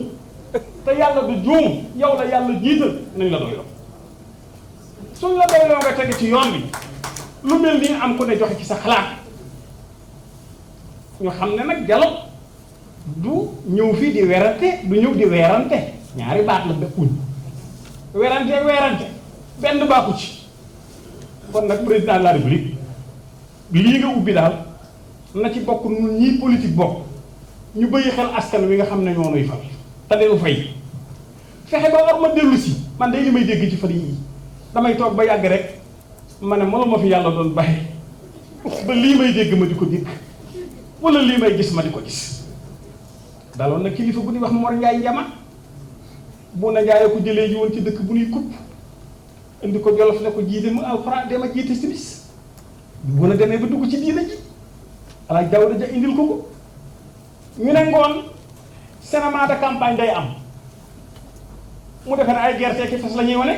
te yàlla du juum yow la yàlla jiital nañ la doyloo suñ la doyloo nga teg ci yoon bi lu mel nii am ku ne joxe ci sa xalaat ñu xam ne nag dialogue du ñëw fii di werante du ñëw di weerante ñaari baat la dëkkuñ werante benn baaxu ci kon nag président de la république lii nga ubbi daal na ci bokk nun ñii politique bokk ñu bëyi xel askan wi nga xam ne ñoo nuy fal te deenu fay fexe ba war ma dellu si man day li may dégg ci fan yii damay toog ba yàgg rek ma ne mënu ma fi yàlla doon bàyyi ba lii may dégg ma di ko dégg wala lii may gis ma di ko gis daloon na kilifa bu ñuy wax Mor Njaay Njama bu na njaayee ko jëlee ji woon ci dëkk bu ñuy kupp indi ko Jolof ne ko jiite mu alxuraan dema jiite simis bu na demee ba dugg ci diina ji alaaj Daawda Ja indil ko ko ñu ne ngoon cinéma de campagne day am mu defe ne ay gerte ki fas la ñuy wane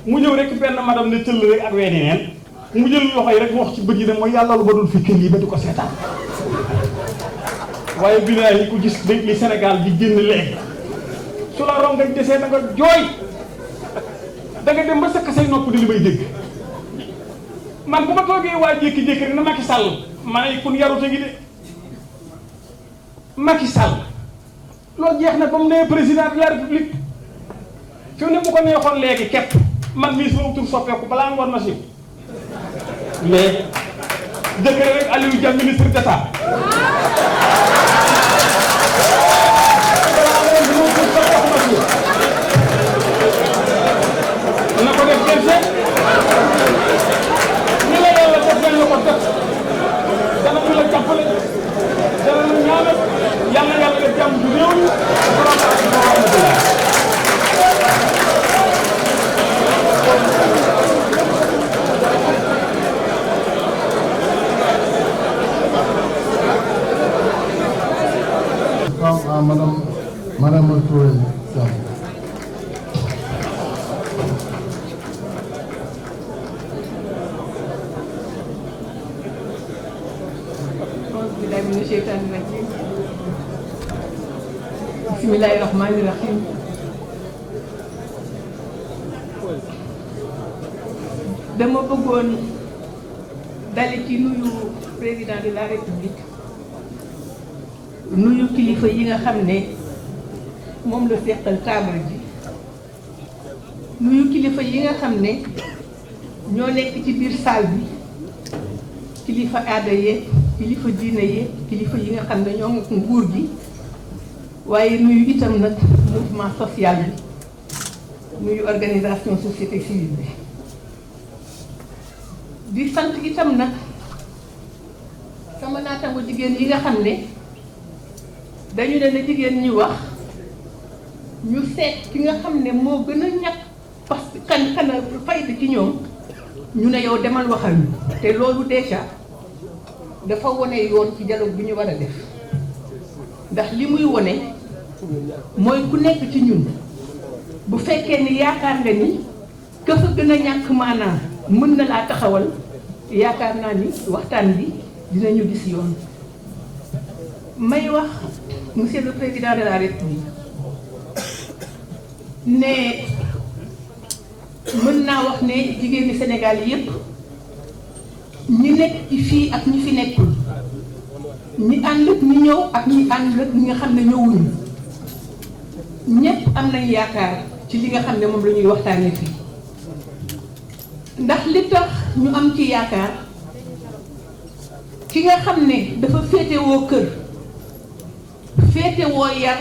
mu ñëw rek benn madame ne tëll rek ak weeni neen mu jël loxo yi rek wax ci bët yi ne mooy yàlla lu ba dul fi kër yi ba di ko seetaan waaye bilaay yi ku gis li Sénégal di génn léegi su la rongañ desee da nga jooy da nga dem ba sëkk say nopp di li may dégg man bu ma toogee waa jékki-jékki rek na Macky Sall ma ne kun yarute gi de Macky Sall loolu jeex na ba mu nee président de la république fi mu ne bu ko neexoon léegi képp man mii sama tur soppeeku balaa ngoon na siiw mais décret rek Aliou Dia ministre d'État na ko def gerte ni la yàlla def leen la ko def dana ñu la jàppale dana ñu ñaanal yàlla yàlla def jàmm ju réew mi Madame Touré Thiam. Bismillahi rahmani rahim. Dama bëggoon dali ci nuyu président de la république nuyu kilifa yi nga xam ne moom la seqal table ji nuyu kilifa yi nga xam ne ñoo nekk ci biir salle bi kilifa aada yee kilifa diine yee kilifa yi nga xam ne ñoo ngi nguur gi waaye nuyu itam nag mouvement social bi nuyu organisation société civile bi di sant itam nag sama naatango jigéen yi nga xam ne dañu ne na jigéen ñi wax ñu seet ki nga xam ne moo gën a ñàkk parce que kan fayda ci ñoom ñu ne yow demal waxal ñu te loolu déjà dafa wone yoon ci dialogue bi ñu war a def ndax li muy wone mooy ku nekk ci ñun bu fekkee ni yaakaar nga ni ka fa gën a ñàkk maanaa mën na laa taxawal yaakaar naa ni waxtaan bi dinañu gis yoon. may wax monsieur le président de la république ne mën naa wax ne jigéeni Sénégal yépp ñi nekk ci fii ak ñi fi nekkul, ñi ànd ak ñi ñëw ak ñi ànd ak ñi nga xam ne ñëwuñu, ñépp am nañ yaakaar ci li nga xam ne moom la ñuy waxtaanee fii. ndax li tax ñu am ci yaakaar, ki nga xam ne dafa féetewoo kër, féetewoo yar,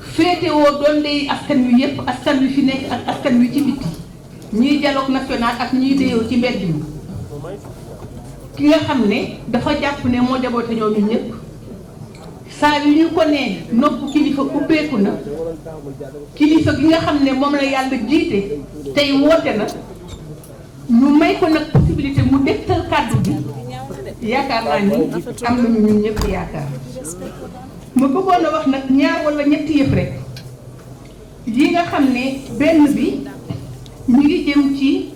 féetewoo doon dey askan wi yépp, askan wi fi nekk ak askan wi ci biti, ñiy dialogue national ak ñiy déyoo ci mbedd mi, ki nga xam ne dafa jàpp ne moo jaboote ñooñu ñëpp, saa yu ñu ko nee nopp kilifa ubbeeku na, kilifa gi nga xam ne moom la yàlla jiite tey woote na, ñu may ko nag possibilité mu dégtal kàddu bi, yaakaar naa ni am nañu ñun ñëpp yaakaar. ma bëggoon a wax nag ñaar wala ñetti yëf rek yi nga xam ne benn bi ñu ngi jëm ci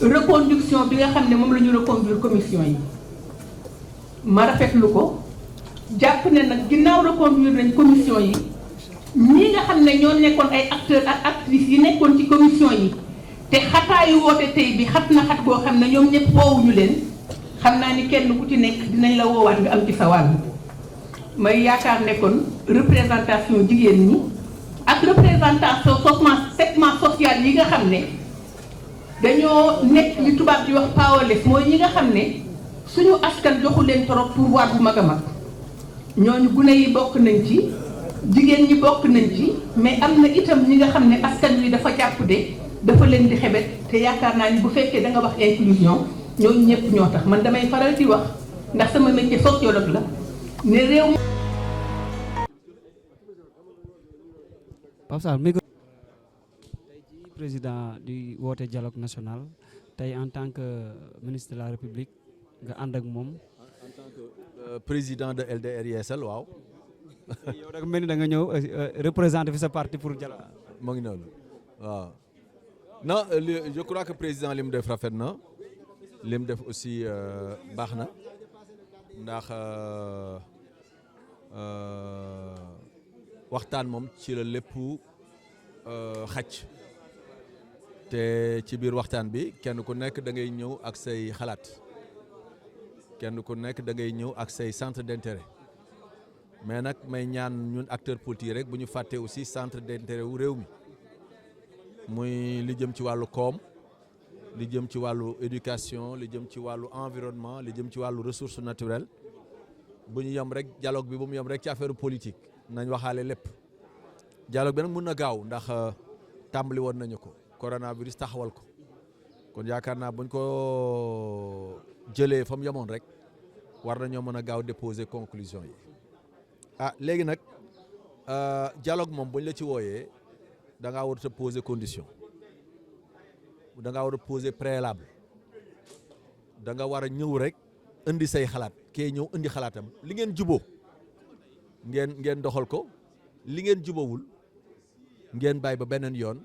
reconduction bi nga xam ne moom la ñu reconduire commission yi. ma rafetlu ko, jàpp ne nag ginnaaw reconduire nañ commission yi, ñi nga xam ne ñoo nekkoon ay acteurs ak actrices yi nekkoon ci commission yi te xataayu woote tey bi xat na xat koo xam ne ñoom ñëpp woowuñu leen, xam naa ni kenn ku ci nekk dinañ la woowaat nga am ci sa wàll. may yaakaar ne kon représentation jigéen ñi ak représentation segment social yi nga xam ne dañoo nekk li tubaab di wax powerless, mooy ñi nga xam ne suñu askan joxu leen trop pouvoir bu mag a mag, ñooñu gune yi bokk nañ ci, jigéen ñi bokk nañ ci, mais am na itam ñi nga xam ne askan wi dafa jàpp de dafa leen di xebet, te yaakaar naa ni bu fekkee da nga wax inclusion ñooñu ñëpp ñoo tax. man damay faral di wax, ndax sama métier sociologue la, ne réew Pape Sarr micro. Tey jii président di woote dialogue national, tey en tant que ministre de la République nga ànd ak moom. en tant que président de LDR Yeesal, waaw. yow da nga mel ni da nga ñëw représenter fi sa parti pour dialogue. moo ngi noonu waaw. non je crois que président li mu def rafet na, li mu def aussi baax na, ndax waxtaan moom ci la lépp xaj, te ci biir waxtaan bi kenn ku nekk da ngay ñëw ak say xalaat, kenn ku nekk da ngay ñëw ak say centre d'intérêt, mais nag may ñaan ñun acteurs politiques rek bu ñu fàttee aussi centre d'intérêt wu réew mi, muy li jëm ci wàllu koom, li jëm ci wàllu éducation, li jëm ci wàllu environnement, li jëm ci wàllu ressources naturelles. bu ñu yem rek dialogue bi bu mu yem rek ci affaire politique, nañ waxaale lépp. dialogue bi nag mun na gaaw ndax tàmbali woon nañu ko, coronavirus taxawal ko, kon yaakaar naa buñ ko jëlee fa mu yemoon rek war nañoo mën a gaaw déposer conclusion yi. léegi nag dialogue moom buñ la ci wooyee da ngaa war a poser condition, da ngaa war a poser préalable, da nga war a ñëw rek indi say xalaat, kee ñëw indi xalaatam, li ngeen juboo ngeen doxal ko, li ngeen jubawul ngeen bàyyi ba beneen yoon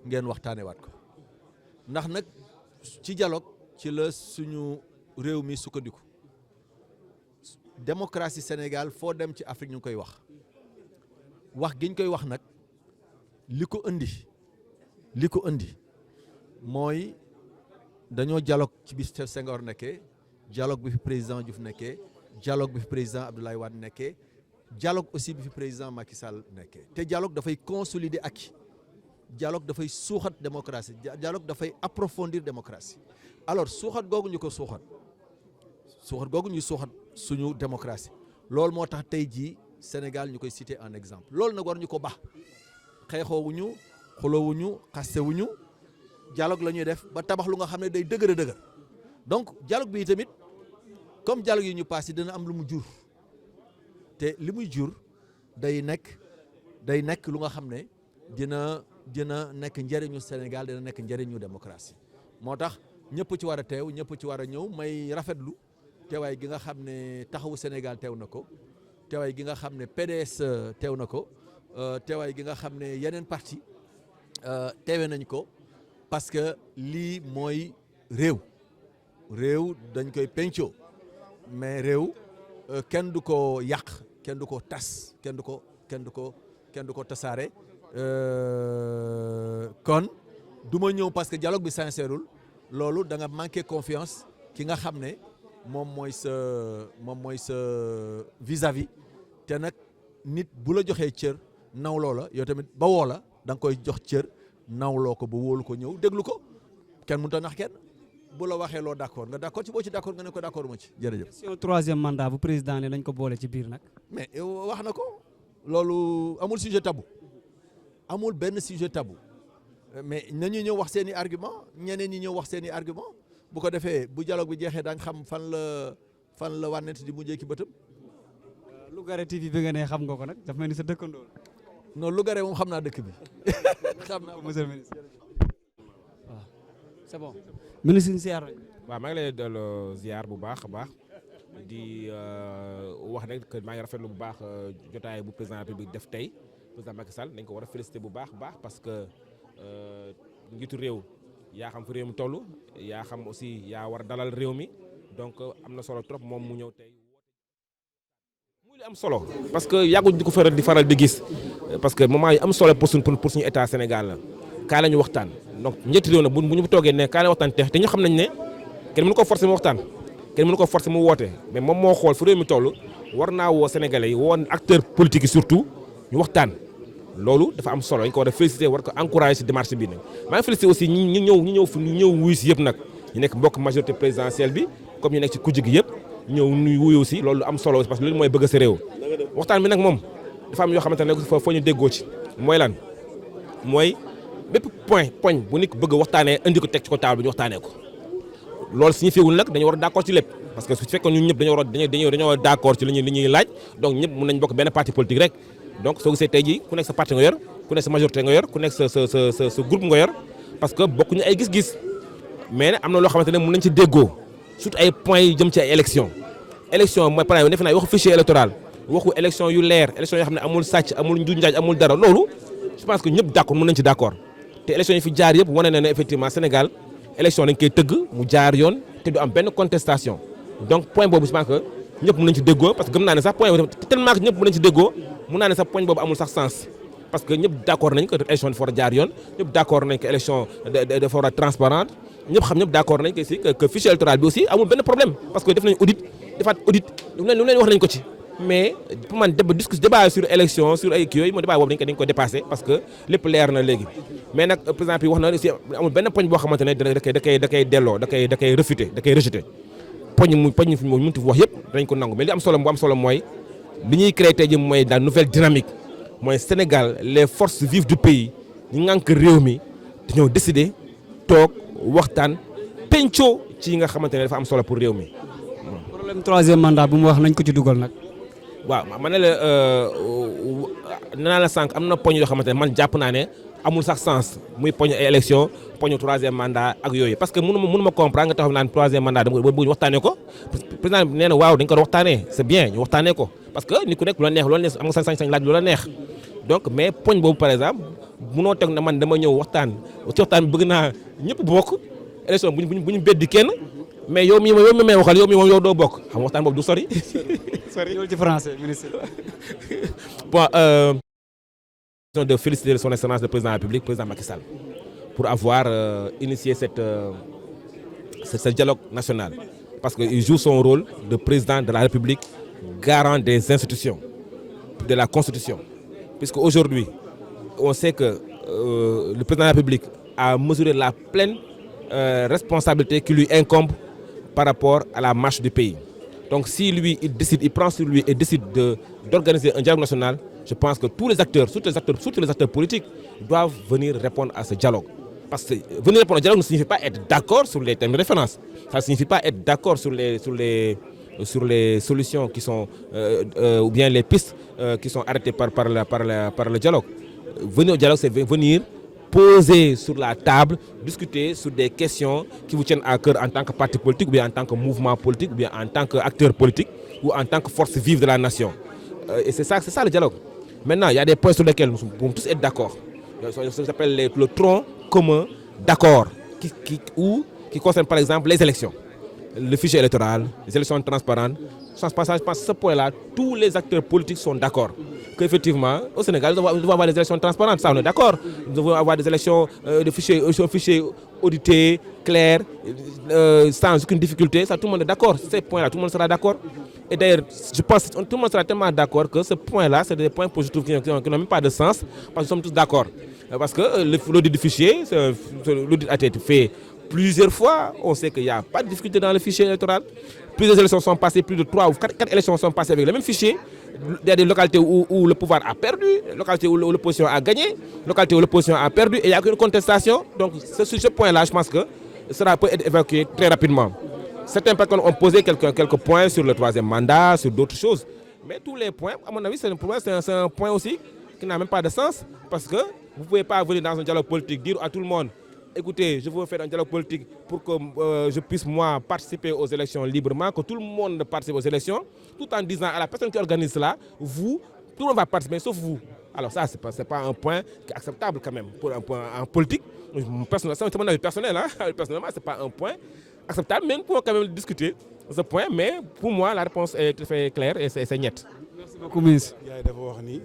ngeen waxtaanee waat ko. ndax nag ci dialogue ci la suñu réew mi sukkandiku. démocratie Sénégal foo dem ci Afrique ñu ngi koy wax giñ koy wax nag li ko indi mooy dañoo dialogue ci bi Senghor nekkee, dialogue bi fi président Diouf nekkee, dialogue bi fi président Abdoulaye Wade nekkee, dialogue aussi bi fi président Macky Sall nekkee. te dialogue dafay consolider acquis, dialogue dafay suuxat démocratie, dialogue dafay approfondir démocratie. alors suuxat googu ñu suuxat suñu démocratie, loolu moo tax tey jii Sénégal ñu koy citer en exemple. loolu nag war ñu ko baax, xeexoowuñu, xuloowuñu, xastewuñu, dialogue la ñuy def ba tabax lu nga xam ne day dëgër. donc dialogue bi tamit comme dialogue yi ñu passé dina am lu mu jur, te li muy jur day nekk lu nga xam ne dina nekk njëriñu Sénégal, dina nekk njëriñu démocratie. moo tax ñëpp ci war a teew, ñëpp ci war a ñëw. may rafetlu teewaay gi nga xam ne taxawu Sénégal teew na ko, teewaay gi nga xam ne PDS teew na ko, teewaay gi nga xam ne yeneen parti teewe nañ ko, parce que lii mooy réew dañ koy pencoo mais réew kenn du ko yàq kenn du ko tas kenn du ko tasaare kon du ma ñëw parce que dialogue bi sincèreul loolu da nga manqué confiance ki nga xam ne moom mooy sa vis-à-vis te nag nit bu la joxee cër nawloo la yow tamit ba woo la da nga koy jox cër nawloo ko ba wóolu ko ñëw déglu ko kenn mënut a nax kenn bu la waxee loo d'accord nga d'accord ci boo ci d'accord nga ne ko d'accord ma ci jërëjëf. question troisième mandat bu président ne nañ ko boole ci biir nag. mais wax na ko loolu amul sujet tabou amul benn sujet tabou mais nañu ñëw wax seen i argument ñeneen ñi ñëw wax seen i argument bu ko defee bu dialogue bi jeexee da nga xam fan la wànnent di mujjee ki bëtam. Lougaré TV bi nga ne xam nga ko nag dafa mel ni sa dëkkandoo. non Lougaré moom xam naa dëkk bi xam naa monsieur le ministre waaw c'est bon. ministre ziar nañu. waaw maa ngi lay delloo ziar bu baax a baax di wax nag que maa ngi rafetlu bu baax jotaay bu président de la République def tey président Macky Sall dañ ko war a féliciter bu baax parce que njiitu réew yaa xam fi réew mi toll yaa xam aussi yaa war a dalal réew mi donc am na solo trop moom mu ñëw tey. muy li am solo parce que yàgguñ di ko faral di gis parce que moment yi am solo pour suñu état Sénégal la kaa la ñu waxtaan donc ñetti réew na bu ñu toogee ne kaa la waxtaan te ñu xam nañ ne kenn mënu ko forcer mu waxtaan kenn mënu ko forcer mu woote mais moom moo xool fu réew mi toll war naa woo Sénégalais yi woo acteurs politiques yi surtout ñu waxtaan loolu dafa am solo dañ ko war a féliciter war ko encourager ci démarche bi nag maa ngi féliciter aussi ñi ñëw wuyu si yëpp nag ñu nekk mbokk majorité présidentielle bi comme ñu nekk ci kujje gi yëpp ñëw nuy wuyu aussi loolu am solo parce que loolu mooy bëgg sa réew waxtaan bi nag moom dafa am yoo xamante ne foo ñu déggoo ci mooy lan mooy bépp poñ bu nit bëgg waxtaanee indi ko teg ci ko table bi ñu waxtaanee ko loolu signifiewul nag dañu war a d'accord ci lépp parce que su fekkoon ñun ñëpp dañoo war a d'accord ci li ñuy laaj donc ñëpp mën nañ bokk benn parti politique rek donc soo gisee tey jii ku nekk sa parti nga yor ku nekk sa majorité nga yor ku nekk sa groupe nga yor parce que bokkuñu ay gis-gis mais nag am na loo xamante ne mën nañ ci déggoo surtout ay points yu jëm ci ay élection mooy par exemple defe naa waxu fichier électoral waxu élection yu leer élection yoo xam ne amul sàcc amul njuuj njaaj amul dara loolu je pense que ñëpp d'accord mën nañ ci d'accord te élection yi fi jaar yëpp wane na ne effectivement Sénégal élection dañ koy tëgg mu jaar yoon te du am benn contestation donc point boobu je pense que ñëpp mën nañ ci déggoo parce que gëm naa ne sax point boobu tellement que ñëpp mën nañ ci déggoo mun naa ne sax point boobu amul sax sens parce que ñëpp d'accord nañ que élection dafa war a jaar yoon ñëpp d'accord nañ que élection dafa war a transparente ñëpp d'accord nañ que si que fichier électoral bi aussi amul benn problème parce que def nañ defaat audit lu leen wax nañ ko ci mais pour man débat sur élection sur ay kii yooyu mooy débat boobu dañ ko dépassé parce que lépp leer na léegi mais nag président bi wax na aussi amul benn poñ boo xamante ne da koy delloo da koy réfuter da koy rejeter poñ mu mënti wax yëpp dañ ko nangu mais li am solo bu am solo mooy li ñuy créer tey jii mooy la nouvelle dynamique mooy Sénégal les forces vives du pays ñu ngànk réew mi dañoo décider toog waxtaan pencoo ci yi nga xamante ne dafa am solo pour réew mi. problème troisième mandat bu mu wax nañ ko ci dugal nag. waaw ma ne la nee naa la sànq am na poñ yoo xamante ne man jàpp naa ne amul sax sens muy poñ ay élection poñu troisième mandat ak yooyu parce que mënuma comprendre nga taxaw naan troisième mandat dama bëgg ñu waxtaanee ko président bi nee na waaw dañ ko waxtaanee c'est bien ñu waxtaanee ko parce que nit ku nekk lu la neex am nga sañ-sañ laaj lu la neex donc mais poñ boobu par exemple munoo teg na man dama ñëw waxtaan ci waxtaan bi bëgg naa ñëpp bokk élection bu ñu beddi kenn mais yow mi may waxal yow mi moom yow doo bokk xam nga waxtaan boobu du sori. sori yow ci français ministre. bon de féliciter son excellence le président de la République président Macky Sall pour avoir initié ce dialogue national parce que il joue son rôle de président de la République garant des institutions de la Constitution puisque aujourd'hui on sait que le président de la République a mesuré la pleine responsabilité qui lui incombe par rapport à la marche du pays. Donc si lui, il prend sur lui et décide d'organiser un dialogue national, je pense que tous les acteurs, surtout les acteurs politiques, doivent venir répondre à ce dialogue. Parce que venir répondre au dialogue ne signifie pas être d'accord sur les thèmes de référence. Ça ne signifie pas être d'accord sur les solutions qui sont, ou bien les pistes qui sont arrêtées par le dialogue. Venir au dialogue, c'est venir poser sur la table, discuter sur des questions qui vous tiennent à cœur en tant que parti politique, ou bien en tant que mouvement politique, ou bien en tant qu'acteur politique, ou en tant que force vive de la nation. Et c'est ça le dialogue. Maintenant, il y a des points sur lesquels nous pouvons tous être d'accord. Ça s'appelle le tronc commun d'accord qui concerne par exemple les élections, le fichier électoral, les élections transparentes. Je pense que ce point-là, tous les acteurs politiques sont d'accord qu'effectivement, au Sénégal, nous devons avoir des élections transparentes, ça on est d'accord. Nous devons avoir des élections de fichiers audités, clairs, sans aucune difficulté, ça tout le monde est d'accord. Ces points-là, tout le monde sera d'accord. Et d'ailleurs, je pense que tout le monde sera tellement d'accord que ce point-là, c'est des points positifs qui n'ont même pas de sens, parce que nous sommes tous d'accord. Parce que l'audit du fichier, l'audit a été fait plusieurs fois, on sait qu'il n'y a pas de difficulté dans le fichier électoral. Plusieurs élections sont passées, plus de 3 ou 4 élections sont passées avec le même fichier. Il y a des localités où le pouvoir a perdu, des localités où l'opposition a gagné, des localités où l'opposition a perdu, et il n'y a qu'une contestation. Donc sur ce point-là, je pense que cela peut être évacué très rapidement. Certains personnes ont posé quelques points sur le 3e mandat, sur d'autres choses. Mais tous les points, à mon avis, c'est un point aussi qui n'a même pas de sens, parce que vous ne pouvez pas venir dans un dialogue politique, dire à tout le monde, écoutez, je veux faire un dialogue politique pour que je puisse, moi, participer aux élections librement, que tout le monde participe aux élections, tout en disant à la personne qui organise cela, vous, tout le monde va participer, sauf vous. Alors ça, ce n'est pas un point qui est acceptable quand même pour un point en politique. C'est mon avis personnel, hein? Personnellement, ce n'est pas un point acceptable, mais nous pouvons quand même discuter ce point, mais pour moi, la réponse est très claire et c'est net. Merci beaucoup, ministre. yaay dafa wax ni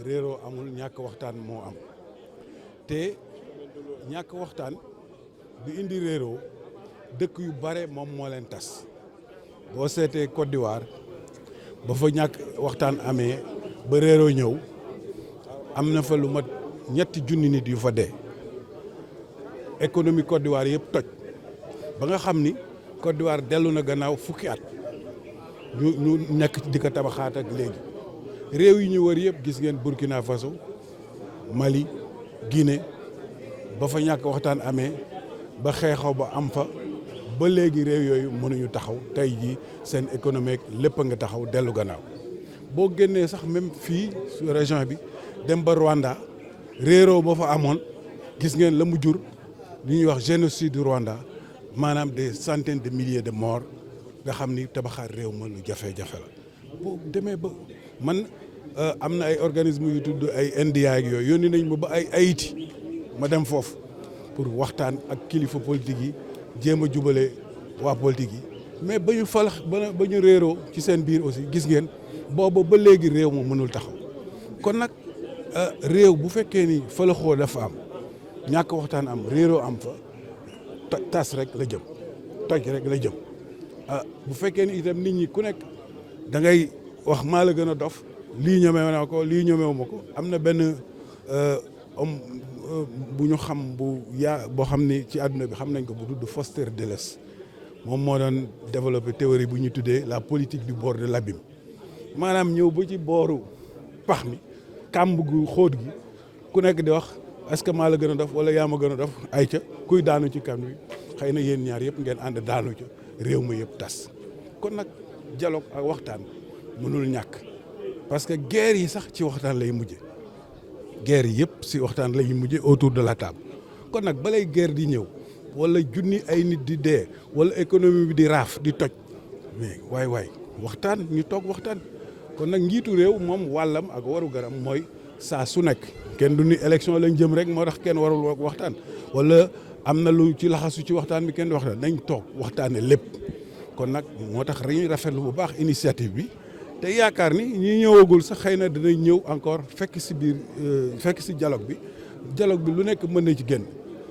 réeroo amul ñàkk waxtaan moo am te ñàkk waxtaan bi indi réeroo dëkk yu bare moom moo leen tas boo seetee Côte d'Ivoire ba fa ñàkk waxtaan amee ba réeroo ñëw am na fa lu mat 3 nit yu fa dee économie Côte d'Ivoire yëpp toj ba nga xam ni Côte d'Ivoire dellu na gannaaw fukki at ñu nekk di ko tabaxaat ak léegi réew yi ñu wër yëpp gis ngeen Burkina Faso Mali Guinée ba fa ñàkk waxtaan amee ba xeexaw ba am fa ba léegi réew yooyu mënuñu taxaw tey jii seen économique lépp a nga taxaw dellu gannaaw boo génnee sax même fii su région bi dem ba Rwanda réeroo ba fa amoon gis ngeen la mu jur li ñuy wax génocide du Rwanda maanaam des centaines de milliers de morts nga xam ni tabaxaat réew ma lu jafe-jafe la boo demee ba man am na ay organismes yu tudd ay NDA ak yooyu yónni nañ ma ba ay Haïti ma dem foofu pour waxtaan ak kilifa politique yi jéem a jubale waa politique yi mais ba ñu falax ba ñu réeroo ci seen biir aussi gis ngeen booba ba léegi réew ma mënul taxaw kon nag réew bu fekkee ni falaxoo dafa am ñàkk waxtaan am réeroo am fa tas rek la jëm toj rek la jëm bu fekkee ni itam nit ñi ku nekk da ngay wax maa la gën a dof lii ñemewu na ko lii ñemewu ma ko am na benn homme bu ñu xam boo xam ni ci àdduna bi xam nañ ko bu tudd Foster Dulles moom moo doon développé théorie bu ñu tuddee la politique du bord de l'abîme maanaam ñëw ba ci booru pax mi kàmb gu xóot gi ku nekk di wax est-ce que maa la gën a dof wala yaa ma gën a dof ay ca kuy daanu ci kàmb bi xëy na yéen ñaar yëpp ngeen ànd daanu ca réew ma yëpp tas kon nag dialogue ak waxtaan mënul ñàkk parce que guerre yi sax ci waxtaan lay mujje guerre yi yëpp si waxtaan lay mujje autour de la table kon nag balay guerre di ñëw wala junni ay nit di dee wala économie bi di raaf di toj mais waay waxtaan ñu toog waxtaan kon nag njiitu réew moom wàllam ak waru garam mooy saa su nekk kenn du ni élection lañ jëm rek moo tax kenn warul waxtaan wala am na lu ci laxasu ci waxtaan bi kenn di waxtaan nañ toog waxtaane lépp kon nag moo tax dañuy rafetlu bu baax initiative bi te yaakaar ni ñi ñëwagul sax xëy na dinañ ñëw encore fekk si biir fekk si dialogue bi lu nekk mën na ci génn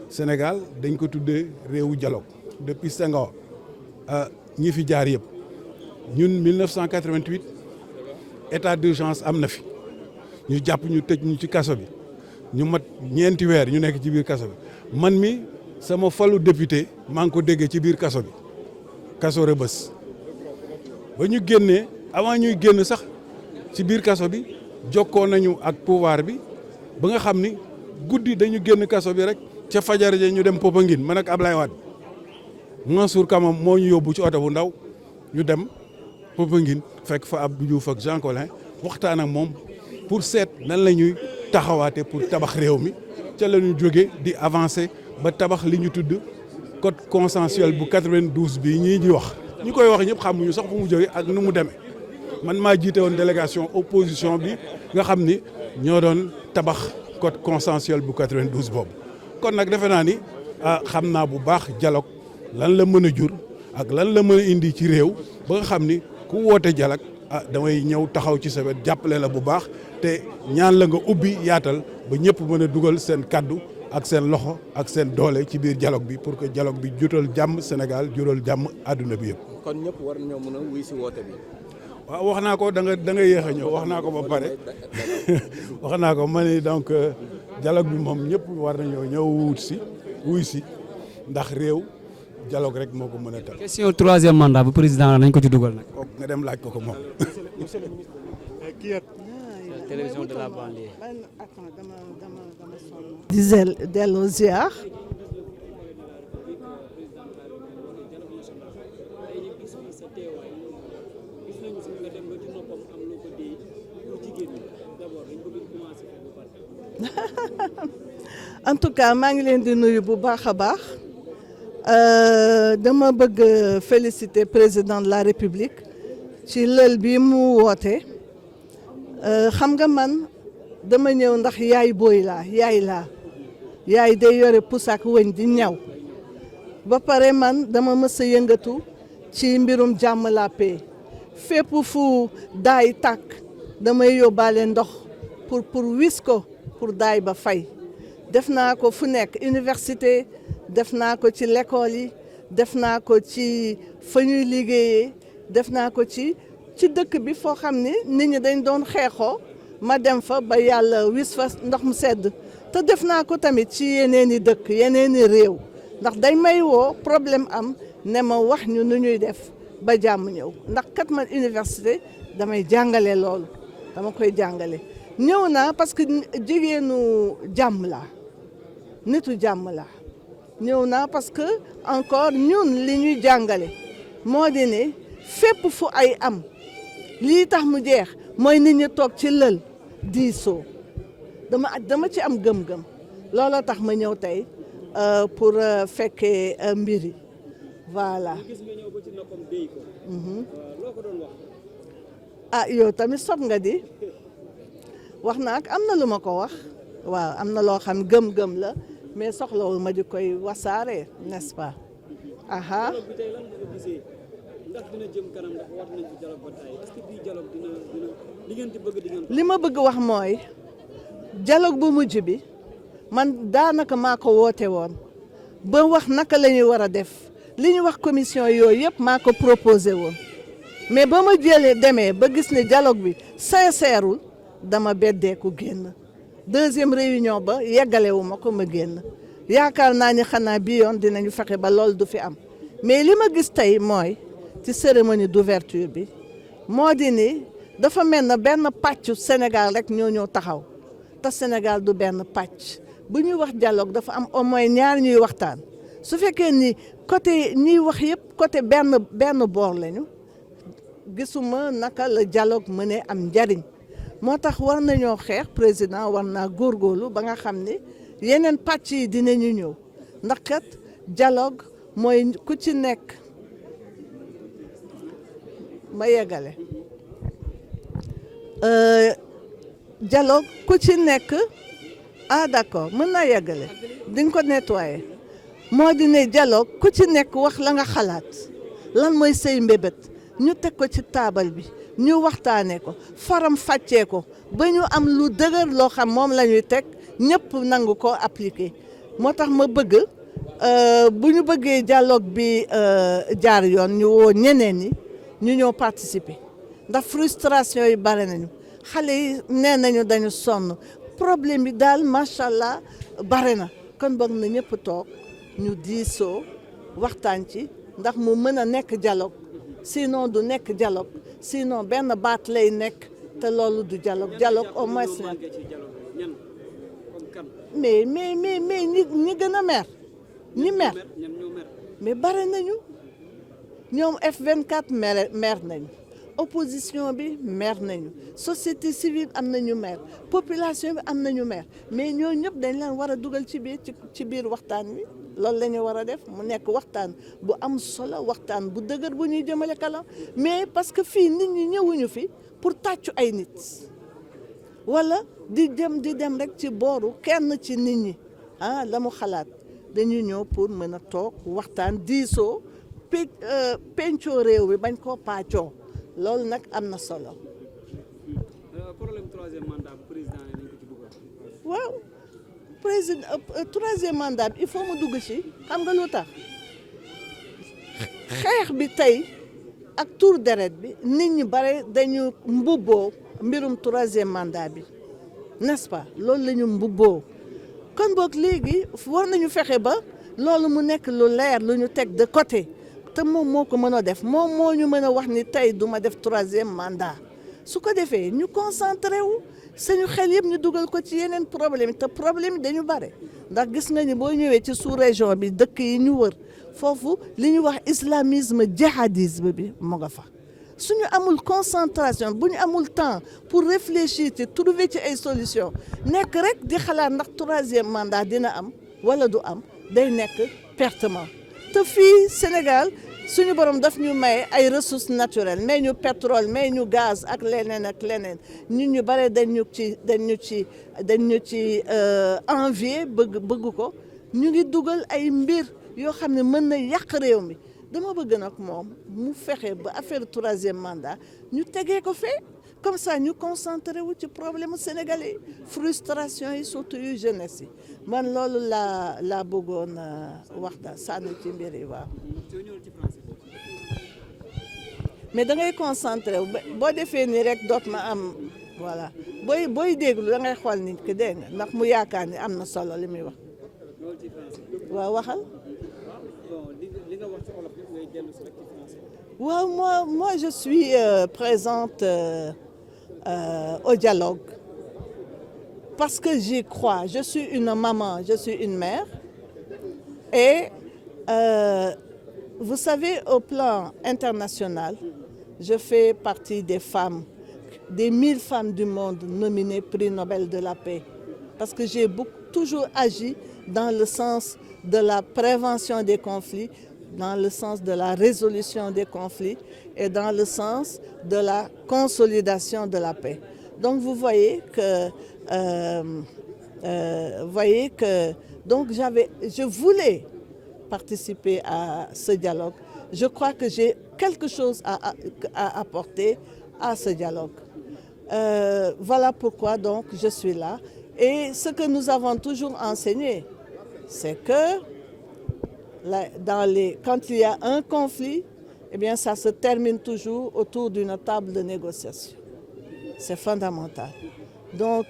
Sénégal dañ ko tuddee réewu dialogue depuis Senghor ñi fi jaar yëpp ñun 1988 état d'urgence am na fi ñu jàpp ñu tëj ñu ci kaso bi ñu mat 4 weer ñu nekk ci biir kaso bi man mi sama falu député maa ngi ko déggee ci biir kaso bi kaso Rebeuss ba ñu génnee avant ñuy génn sax ci biir kaso bi jokkoo nañu ak pouvoir bi ba nga xam ni guddi dañu génn kaso bi rek ca fajar ja ñu dem Popenguine man ak Ablaye Wade Mansour Kama moo ñu yóbbu ci oto bu ndaw ñu dem Popenguine fekk fa Abdou Diouf ak Jean Collin waxtaan ak moom pour seet nan la ñuy taxawaate pour tabax réew mi ca la ñu jóge di avancer ba tabax li ñu tudd code consensuel bu 92 bi ñii di wax ñi koy wax ñëpp xamuñu sax fu mu jóge ak nu mu demee man maa jiite woon délégation opposition bi nga xam ni ñoo doon tabax code consensuel bu 92 boobu kon nag defe naa ni xam naa bu baax dialogue lan la mën a jur ak lan la mën a indi ci réew ba nga xam ni ku woote dialogue damay ñëw taxaw ci sa wet jàppale la bu baax te ñaan la nga ubbi yaatal ba ñëpp mën a dugal seen kaddu ak seen loxo ak seen doole ci biir dialogue bi pour que dialogue bi jutal jàmm Sénégal jural jàmm àdduna bi yëpp. kon ñëpp war nañoo mën a wuy si woote bi. waaw wax naa ko da nga yéex a ñëw wax naa ko ba pare wax naa ko ma ni donc dialogue bi moom ñëpp war nañoo ñëw wuy si ndax réew dialogue rek moo ko mën a tal. question troisième mandat bu président nañ ko ci dugal nag. kooku nga dem laaj ko moom. télévision de la banlieue. di delloo ziar. en tout cas maa ngi leen di nuyu bu baax a baax dama bëgg féliciter président de la république ci lël bi mu woote xam nga man dama ñëw ndax yaay booy laa yaay day yore pusaak wëñ di ñaw ba pare man dama mës a yëngatu ci mbirum jàmm la paix fépp fu daay tàkk damay yóbbaale ndox pour wis ko pour daay ba fay def naa ko fu nekk université def naa ko ci l'école yi def naa ko ci fa ñuy liggéeyee def naa ko ci dëkk bi foo xam ni nit ñi dañ doon xeexoo ma dem fa ba yàlla wis fa ndox mu sedd te def naa ko tamit ci yeneeni dëkk yeneeni réew ndax dañ may woo problème am ne ma wax ñu nu ñuy def ba jàmm ñëw ndax kat man université damay jàngale loolu dama koy jàngale ñëw naa parce que jigéenu jàmm la nitu jàmm la ñëw naa parce que encore ñun li ñuy jàngale moo di ne fépp fu ay am lii tax mu jeex mooy nit ñi toog ci lël diisoo dama ci am gëm-gëm looloo tax ma ñëw tey pour fekkee mbir yi voilà. yow tamit sob nga di wax naa ak am na lu ma ko wax waaw am na loo xam gëm-gëm la mais soxlawul ma di koy wasaare n'est-ce pas. aha li ma bëgg wax mooy dialogue bu mujj bi man daanaka maa ko woote woon ba wax naka la ñuy war a def li ñu wax commission yooyu yëpp maa ko proposé woon mais ba ma demee ba gis ne dialogue bi sincèreul dama beddeeku génn deuxième réunion ba yeggalewu ma ko ma génn yaakaar naa ni xanaa bii yoon dinañu fexe ba loolu du fi am mais li ma gis tey mooy ci cérémonie d'ouverture bi moo di ni dafa mel na benn pàccu Sénégal rek ñoo ñëw taxaw te Sénégal du benn pàcc bu ñuy wax dialogue dafa am au moins ñaar ñuy waxtaan su fekkee ni côté ñuy wax yëpp côté benn boor lañu gisuma naka la dialogue mënee am njariñ moo tax war nañoo xeex président war naa góorgóorlu ba nga xam ni yeneen pàcc yi dinañu ñëw ndax kat dialogue mooy ku ci nekk ma yeggale dialogue ku ci nekk d'accord mën naa yeggale di nga ko nettoyer moo di ne dialogue ku ci nekk wax la nga xalaat lan mooy say mbébét ñu teg ko ci taabal bi ñu waxtaanee ko faram fàccee ko ba ñu am lu dëgër loo xam moom la ñuy teg ñëpp nangu ko appliquer moo tax ma bëgg bu ñu bëggee dialogue bi jaar yoon ñu woo ñeneen ñi ñu ñëw participer ndax frustration yi bare nañu xale yi nee nañu dañu sonn problème bi daal macha allah bare na kon boog na ñëpp toog ñu diisoo waxtaan ci ndax mu mën a nekk dialogue sinon du nekk dialogue sinon benn baat lay nekk te loolu du dialogue au moins nag mais ñi gën a mer ñi mer mais bare nañu ñoom F24 mer nañu opposition bi mer nañu société civile am nañu mer population bi am nañu mer mais ñoo ñëpp dañ leen war a dugal ci biir waxtaan wi loolu la ñu war a def mu nekk waxtaan bu am solo waxtaan bu dëgër bu ñuy jëmale kanam mais parce que fii nit ñi ñëwuñu fi pour tàccu ay nit wala di dem rek ci booru kenn ci nit ñi ah la mu xalaat dañu ñëw pour mën a toog waxtaan diisoo pencoo réew mi bañ koo paccoo loolu nag am na solo. problème troisième mandat bu président yi nañ ko ci dugal. waaw président troisième mandat bi il faut mu dugg ci xam nga lu tax xeex bi tey ak tour deret bi nit ñi bare dañu mbubboo mbirum troisième mandat bi n'est-ce pas loolu la ñu mbubboo kon boog léegi war nañu fexe ba loolu mu nekk lu leer lu ñu teg de côté te moom moo ko mën a def moom moo ñu mën a wax ni tey du ma def troisième mandat su ko defee ñu concentré wu suñu xel yëpp ñu dugal ko ci yeneen problème te problème yi dañu bare ndax gis nga ni boo ñëwee ci sous-région bi dëkk yi ñu wër foofu li ñu wax islamisme djihadisme bi mu nga fa suñu amul concentration bu ñu amul temps pour réfléchir ci trouver ci ay solution nekk rek di xalaat ndax troisième mandat dina am wala du am day nekk pertement te fii Sénégal suñu borom daf ñu maye ay ressources naturelles may ñu pétrole may ñu gaz ak leneen ñun ñu bare dañ ñu ci envier bëgg ko ñu ngi dugal ay mbir yoo xam ne mën na yàq réew mi dama bëgg nag moom mu fexe ba affaire troisième mandat ñu tegee ko fee comme ça ñu concentré wu ci problème sénégalais frustration yi surtout yu jeunesse yi man loolu laa bëggoon wax daal sànni ci mbir yi waaw. mais da ngay concentré wu boo defee nii rek doot ma am voilà booy déglu da ngay xool nit ki dégg nga ndax mu yaakaar ni am na solo li muy wax waaw waxal. waaw moi je suis présente au dialogue parce que j'y crois. Je suis une maman, je suis une mère et vous savez, au plan international, je fais partie des femmes, des 1000 femmes du monde nominées prix Nobel de la paix parce que j'ai toujours agi dans le sens de la prévention des conflits, dans le sens de la résolution des conflits et dans le sens de la consolidation de la paix. Donc vous voyez que donc je voulais participer à ce dialogue. Je crois que j'ai quelque chose à apporter à ce dialogue. Voilà pourquoi donc je suis là. Et ce que nous avons toujours enseigné, c'est que quand il y a un conflit, eh bien, ça se termine toujours autour d'une table de négociation. C'est fondamental. Donc,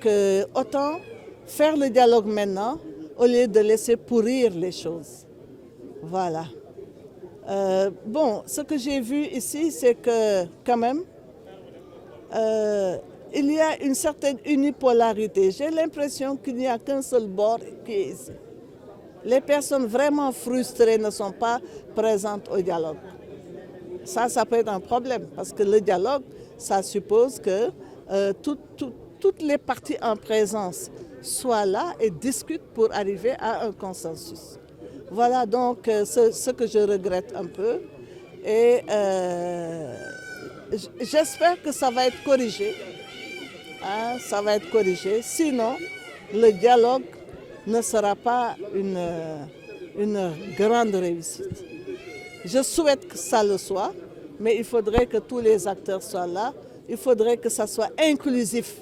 autant faire le dialogue maintenant au lieu de laisser pourrir les choses. Voilà. Bon, ce que j'ai vu ici, c'est que quand même, il y a une certaine unipolarité. J'ai l'impression qu'il n'y a qu'un seul bord qui est ici. Les personnes vraiment frustrées ne sont pas présentes au dialogue. Ça peut être un problème parce que le dialogue, ça suppose que toutes les parties en présence soient là et discutent pour arriver à un consensus. Voilà donc ce que je regrette un peu et j'espère que ça va être corrigé. Hein, ça va être corrigé. Sinon, le dialogue ne sera pas une grande réussite. Je souhaite que ça le soit, mais il faudrait que tous les acteurs soient là. Il faudrait que ça soit inclusif.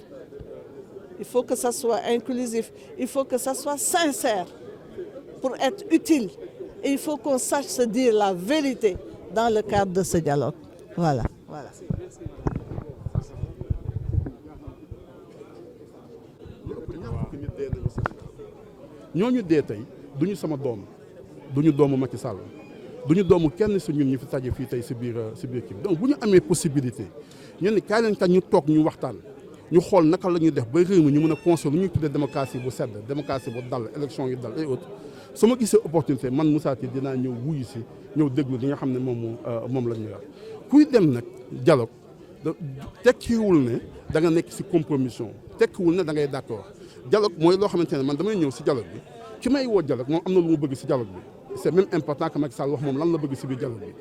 Il faut que ça soit inclusif. Il faut que ça soit sincère pour être utile. Et il faut qu'on sache se dire la vérité dans le cadre de ce dialogue. Voilà. Voilà. ñooñu dee tey duñu sama doom duñu doomu Macky Sall duñu doomu kenn si ñun ñu fi taje fii tey si biir kii donc bu ñu amee possibilité ñu ne kaay leen kat ñu toog ñu waxtaan ñu xool naka la ñuy def ba réew mi ñu mën a construire lu ñuy tuddee démocratie bu sedd démocratie bu dal élection yu dal et autres su ma gisee opportunité man Moussa Tine dinaa ñëw wuyu si ñëw déglu li nga xam ne moom la ñu yor kuy dem nag dialogue tekkiwul ne da nga nekk si compromission tekkiwul ne da ngay d'accord dialogue mooy loo xamante ne man damay ñëw si dialogue bi ki may woo dialogue moom am na lu mu bëgg si dialogue bi c'est même important que Macky Sall wax moom lan la bëgg si biir dialogue bi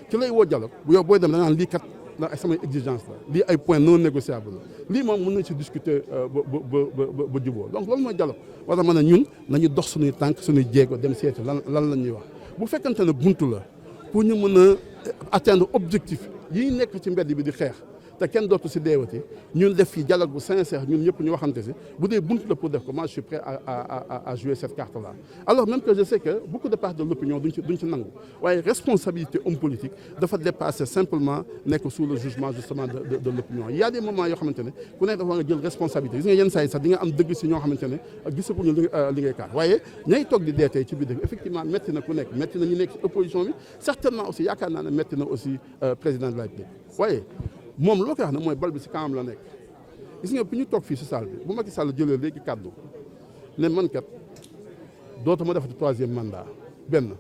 ki lay woo dialogue bu yow booy dem da nga naan lii kat ndax samay exigence la lii ay point non négociable la lii moom mën nañ si discuter ba juboo donc loolu mooy dialogue war a mën a ñun nañu dox suñuy tànk suñuy jéego dem seeti lan la ñuy wax bu fekkante ne buntu la pour ñu mën a atteindre objectif yi nekk ci mbedd bi di xeex te kenn dootu si deewati ñun def fii dialogue bu sincère ñun ñëpp ñu waxante si bu dee buntu la pour def ko moi je suis prêt à jouer cette carte là alors même que je sais que beaucoup de parts de l'opinion duñ ci nangu waaye responsabilité homme politique dafa dépasser simplement nekk sous le jugement justement de l'opinion il y a des moments yoo xamante ne ku nekk dafa war nga jël responsabilité gis nga yenn saa yi sax di nga am dëgg si ñoo xamante ne gisaguñu li ngay kaar waaye ñay toog di dee tey ci biir dëkk effectivement métti na ku nekk métti na ñu nekk ci opposition bi certainement aussi yaakaar naa ne métti na aussi président de la République waaye moom loo koy wax ne mooy bal bi si kanam la nekk gis nga bi ñu toog fii si salle bi bu Macky Sall jëlee léegi kàddu ne man kat dootuma defati 3e mandat benn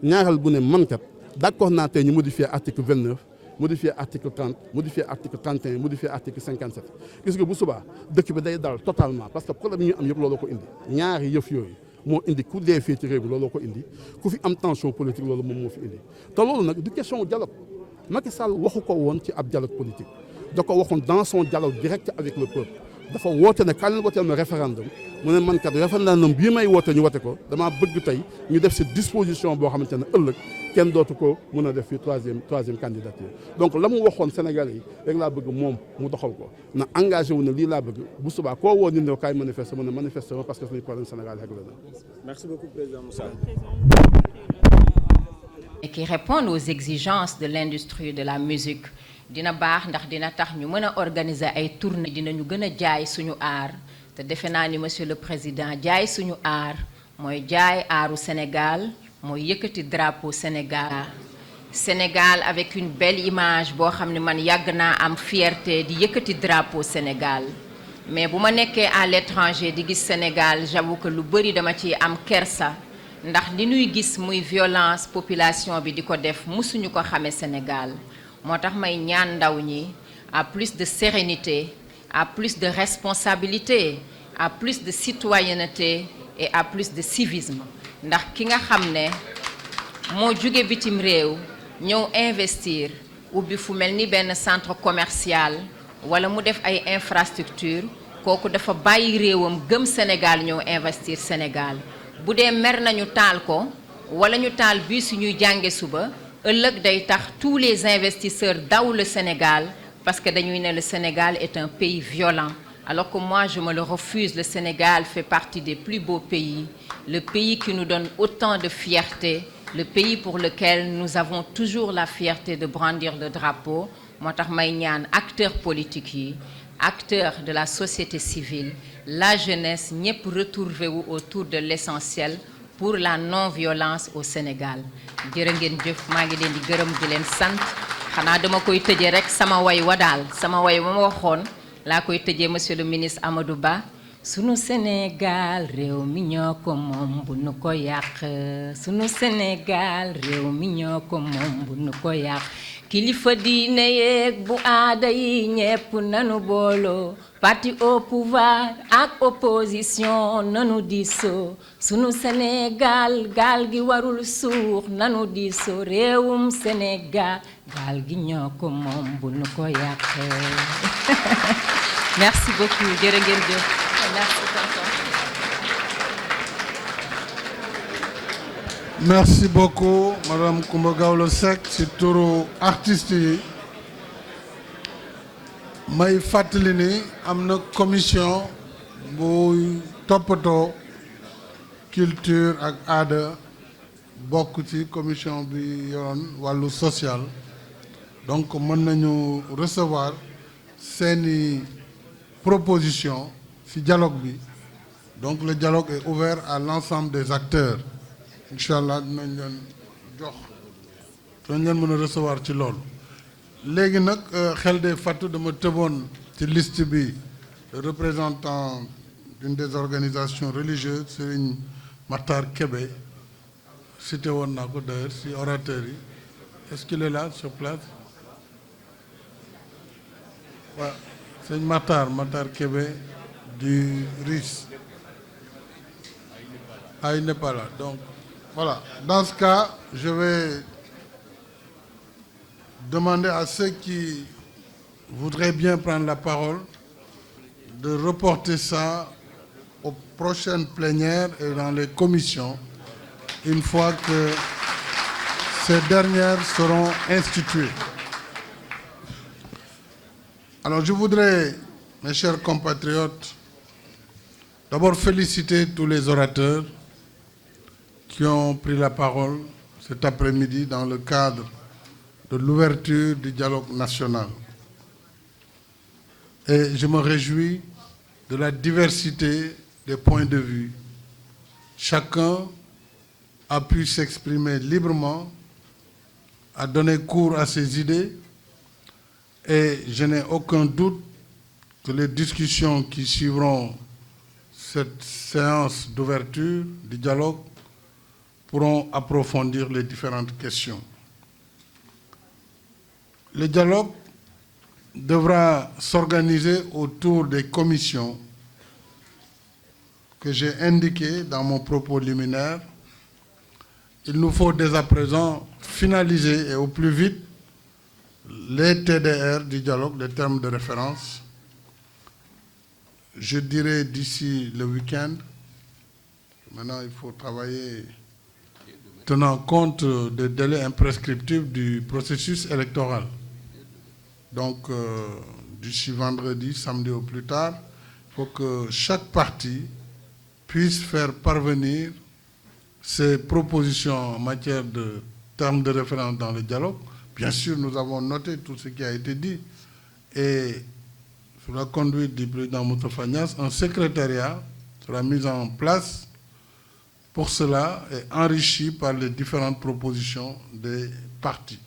ñaareel bu ne man kat d'accord naa tey ñu modifier article 29 modifier article 30 modifier article 31 modifier article 57 gis nga bu subaa dëkk bi day dal totalement parce que problème yi ñu am yëpp looloo ko indi ñaari yëf yooyu moo indi ku dee fii ci réew mi looloo ko indi ku fi am tension politique loolu moom moo fi indi te loolu nag du question dialogue Macky Sall waxu ko woon ci ab dialogue politique da ko waxoon dans son dialogue direct avec le peuple dafa woote ne kaay leen wooteel ma référendum mu ne man kat référendum bii may woote ñu wote ko damaa bëgg tey ñu def ci disposition boo xamante ne ëllëg kenn dootu ko mën a def fii troisième candidature donc la mu waxoon Sénégalais yi rek laa bëgg moom mu doxal ko na engagé wu ne lii laa bëgg bu subaa koo woo nit ne kaay manifester mën a manifester parce que suñu problème Sénégal rek la na. Merci beaucoup président Moussa. Et qui répondent aux exigences de l'industrie de la musique dina baax ndax dina tax ñu mën a organiser ay tournées dinañu gën a jaay suñu aar te defe naa ni monsieur le président jaay suñu aar mooy jaay aaru Sénégal mooy yëkkati drapeau Sénégal avec une belle image boo xam ne man yàgg naa am fierté di yëkkati drapeau Sénégal mais bu ma nekkee à l'étranger di gis Sénégal j'avoue que lu bëri dama ci am kersa ndax li ñuy gis muy violence population bi di ko def musuñu ko xamee Sénégal moo tax may ñaan ndaw ñi à plus de sérénité à plus de responsabilité à plus de citoyenneté et à plus de civisme ndax ki nga xam ne moo jóge bitim réew ñëw investir ubbi fu mel ni benn centre commercial wala mu def ay infrastructure kooku dafa bàyyi réewam gëm Sénégal ñëw investir Sénégal bu dee mer nañu taal ko wala ñu taal bii suñuy jànge suba ëllëg day tax tous les investisseurs daw le Sénégal parce que dañuy ne le Sénégal est un pays violent alors que moi je me le refuse. Le Sénégal fait partie des plus beaux pays, le pays qui nous donne autant de fierté, le pays pour lequel nous avons toujours la fierté de brandir le drapeau. moo tax may ñaan acteurs politiques yi acteurs de la société civile la jeunesse ñëpp retrouver wu autour de l'essentiel pour la non-violence au Sénégal. jërë ngeen jëf maa ngi leen di gërëm di leen sant xanaa dama koy tëjee rek sama way wa daal sama way ma waxoon laa koy tëjee monsieur le ministre Amadou Ba. sunu Sénégal réew mi ñoo ko moom bu nu ko yàq sunu Sénégal réew mi ñoo ko moom bu nu ko yàq kilifa diine yeeg bu aada yi ñépp nanu booloo parti au pouvoir ak opposition nanu diisoo sunu Sénégal gaal gi warul suux nanu diisoo réewum Sénégal gaal gi ñoo ko moom bu nu ko yàq merci beaucoup jërë ngeen jëf. Merci beaucoup Madame Coumba Gawlo Seck ci turu artistes yi may fàttali ni am na commission bu toppatoo culture ak aada bokk ci commission bi yoroon wàllu social donc mën nañu recevoir seeni proposition ci dialogue bi donc le dialogue est ouvert à l'ensemble des acteurs Inch'Allah dinañ leen jox dinañ leen mën a recevoir ci loolu léegi nag xel de fàttu dama tëboon ci liste bi le représentant d'une des organisations religieuses Serigne Matar Kébé cité woon naa ko d'ailleurs ci orateurs yi est-ce qu'il est là sur place waaw Serigne Matar Kébé du RIS. Ah, il n'est pas là. Donc, voilà. Dans ce cas, je vais demander à ceux qui voudrait bien prendre la parole, de reporter ça aux prochaines plénières et dans les commissions, une fois que ces dernières seront instituées. Alors je voudrais, mes chers compatriotes, d'abord féliciter tous les orateurs qui ont pris la parole cet après-midi dans le cadre de l'ouverture du dialogue national. Et je me réjouis de la diversité des points de vue. Chacun a pu s'exprimer librement, a donné cours à ses idées, et je n'ai aucun doute que les discussions qui suivront cette séance d'ouverture du dialogue pourront approfondir les différentes questions. Le dialogue devra s'organiser autour des commissions que j'ai indiquées dans mon propos liminaire. Il nous faut dès à présent finaliser et au plus vite les TDR du dialogue, les termes de référence. Je dirais d'ici le week-end. Maintenant, il faut travailler tenant compte des délais imprescriptibles du processus électoral. Donc, d'ici vendredi, samedi au plus tard, il faut que chaque parti puisse faire parvenir ses propositions en matière de termes de référence dans le dialogue. Bien sûr, nous avons noté tout ce qui a été dit. Et sous la conduite du président Moustapha Niasse, un secrétariat sera mis en place pour cela et enrichi par les différentes propositions des partis.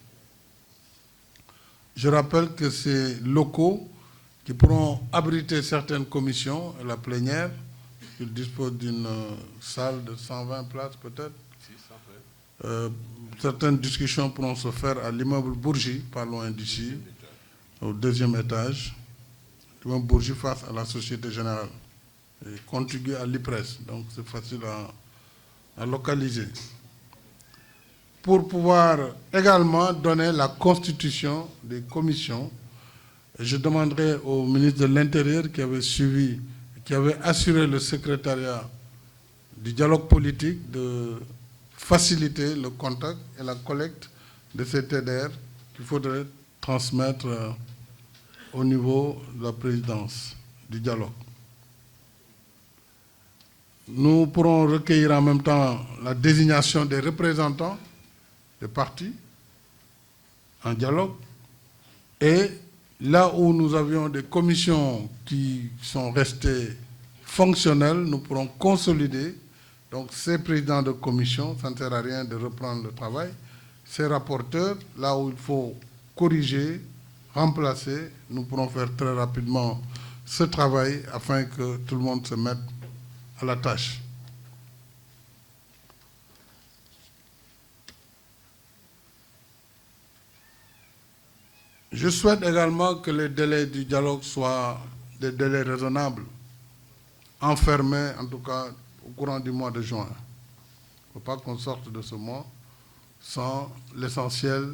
Je rappelle que ces locaux qui pourront abriter certaines commissions, la plénière, ils disposent d'une salle de 120 places peut-être. Certaines discussions pourront se faire à l'immeuble Bourgie, pas loin d'ici, au 2e étage. L'immeuble Bourgie face à la Société Générale, et contigu à l'IPRES, donc c'est facile à localiser. Pour pouvoir également donner la constitution des commissions, je demanderai au ministre de l'Intérieur qui avait suivi, qui avait assuré le secrétariat du dialogue politique de faciliter le contact et la collecte de ces TDR qu'il faudrait transmettre au niveau de la présidence du dialogue. Nous pourrons recueillir en même temps la désignation des représentants des partis en dialogue, et là où nous avions des commissions qui sont restées fonctionnelles, nous pourrons consolider donc ces présidents de commission. Ça ne sert à rien de reprendre le travail. Ces rapporteurs, là où il faut corriger, remplacer, nous pourrons faire très rapidement ce travail afin que tout le monde se mette à la tâche. Je souhaite également que les délais du dialogue soient des délais raisonnables, enfermés en tout cas au courant du mois de juin. Il ne faut pas qu'on sorte de ce mois sans l'essentiel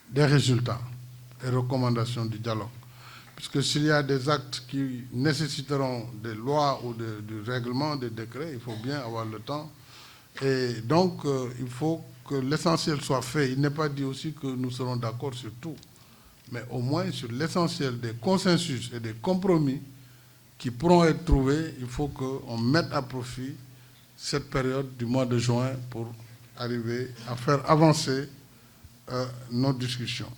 des résultats et recommandations du dialogue. Puisque s'il y a des actes qui nécessiteront des lois ou du règlement, des décrets, il faut bien avoir le temps. Et donc, il faut que l'essentiel soit fait. Il n'est pas dit aussi que nous serons d'accord sur tout, mais au moins sur l'essentiel des consensus et des compromis qui pourront être trouvés. Il faut qu'on mette à profit cette période du mois de juin pour arriver à faire avancer nos discussions.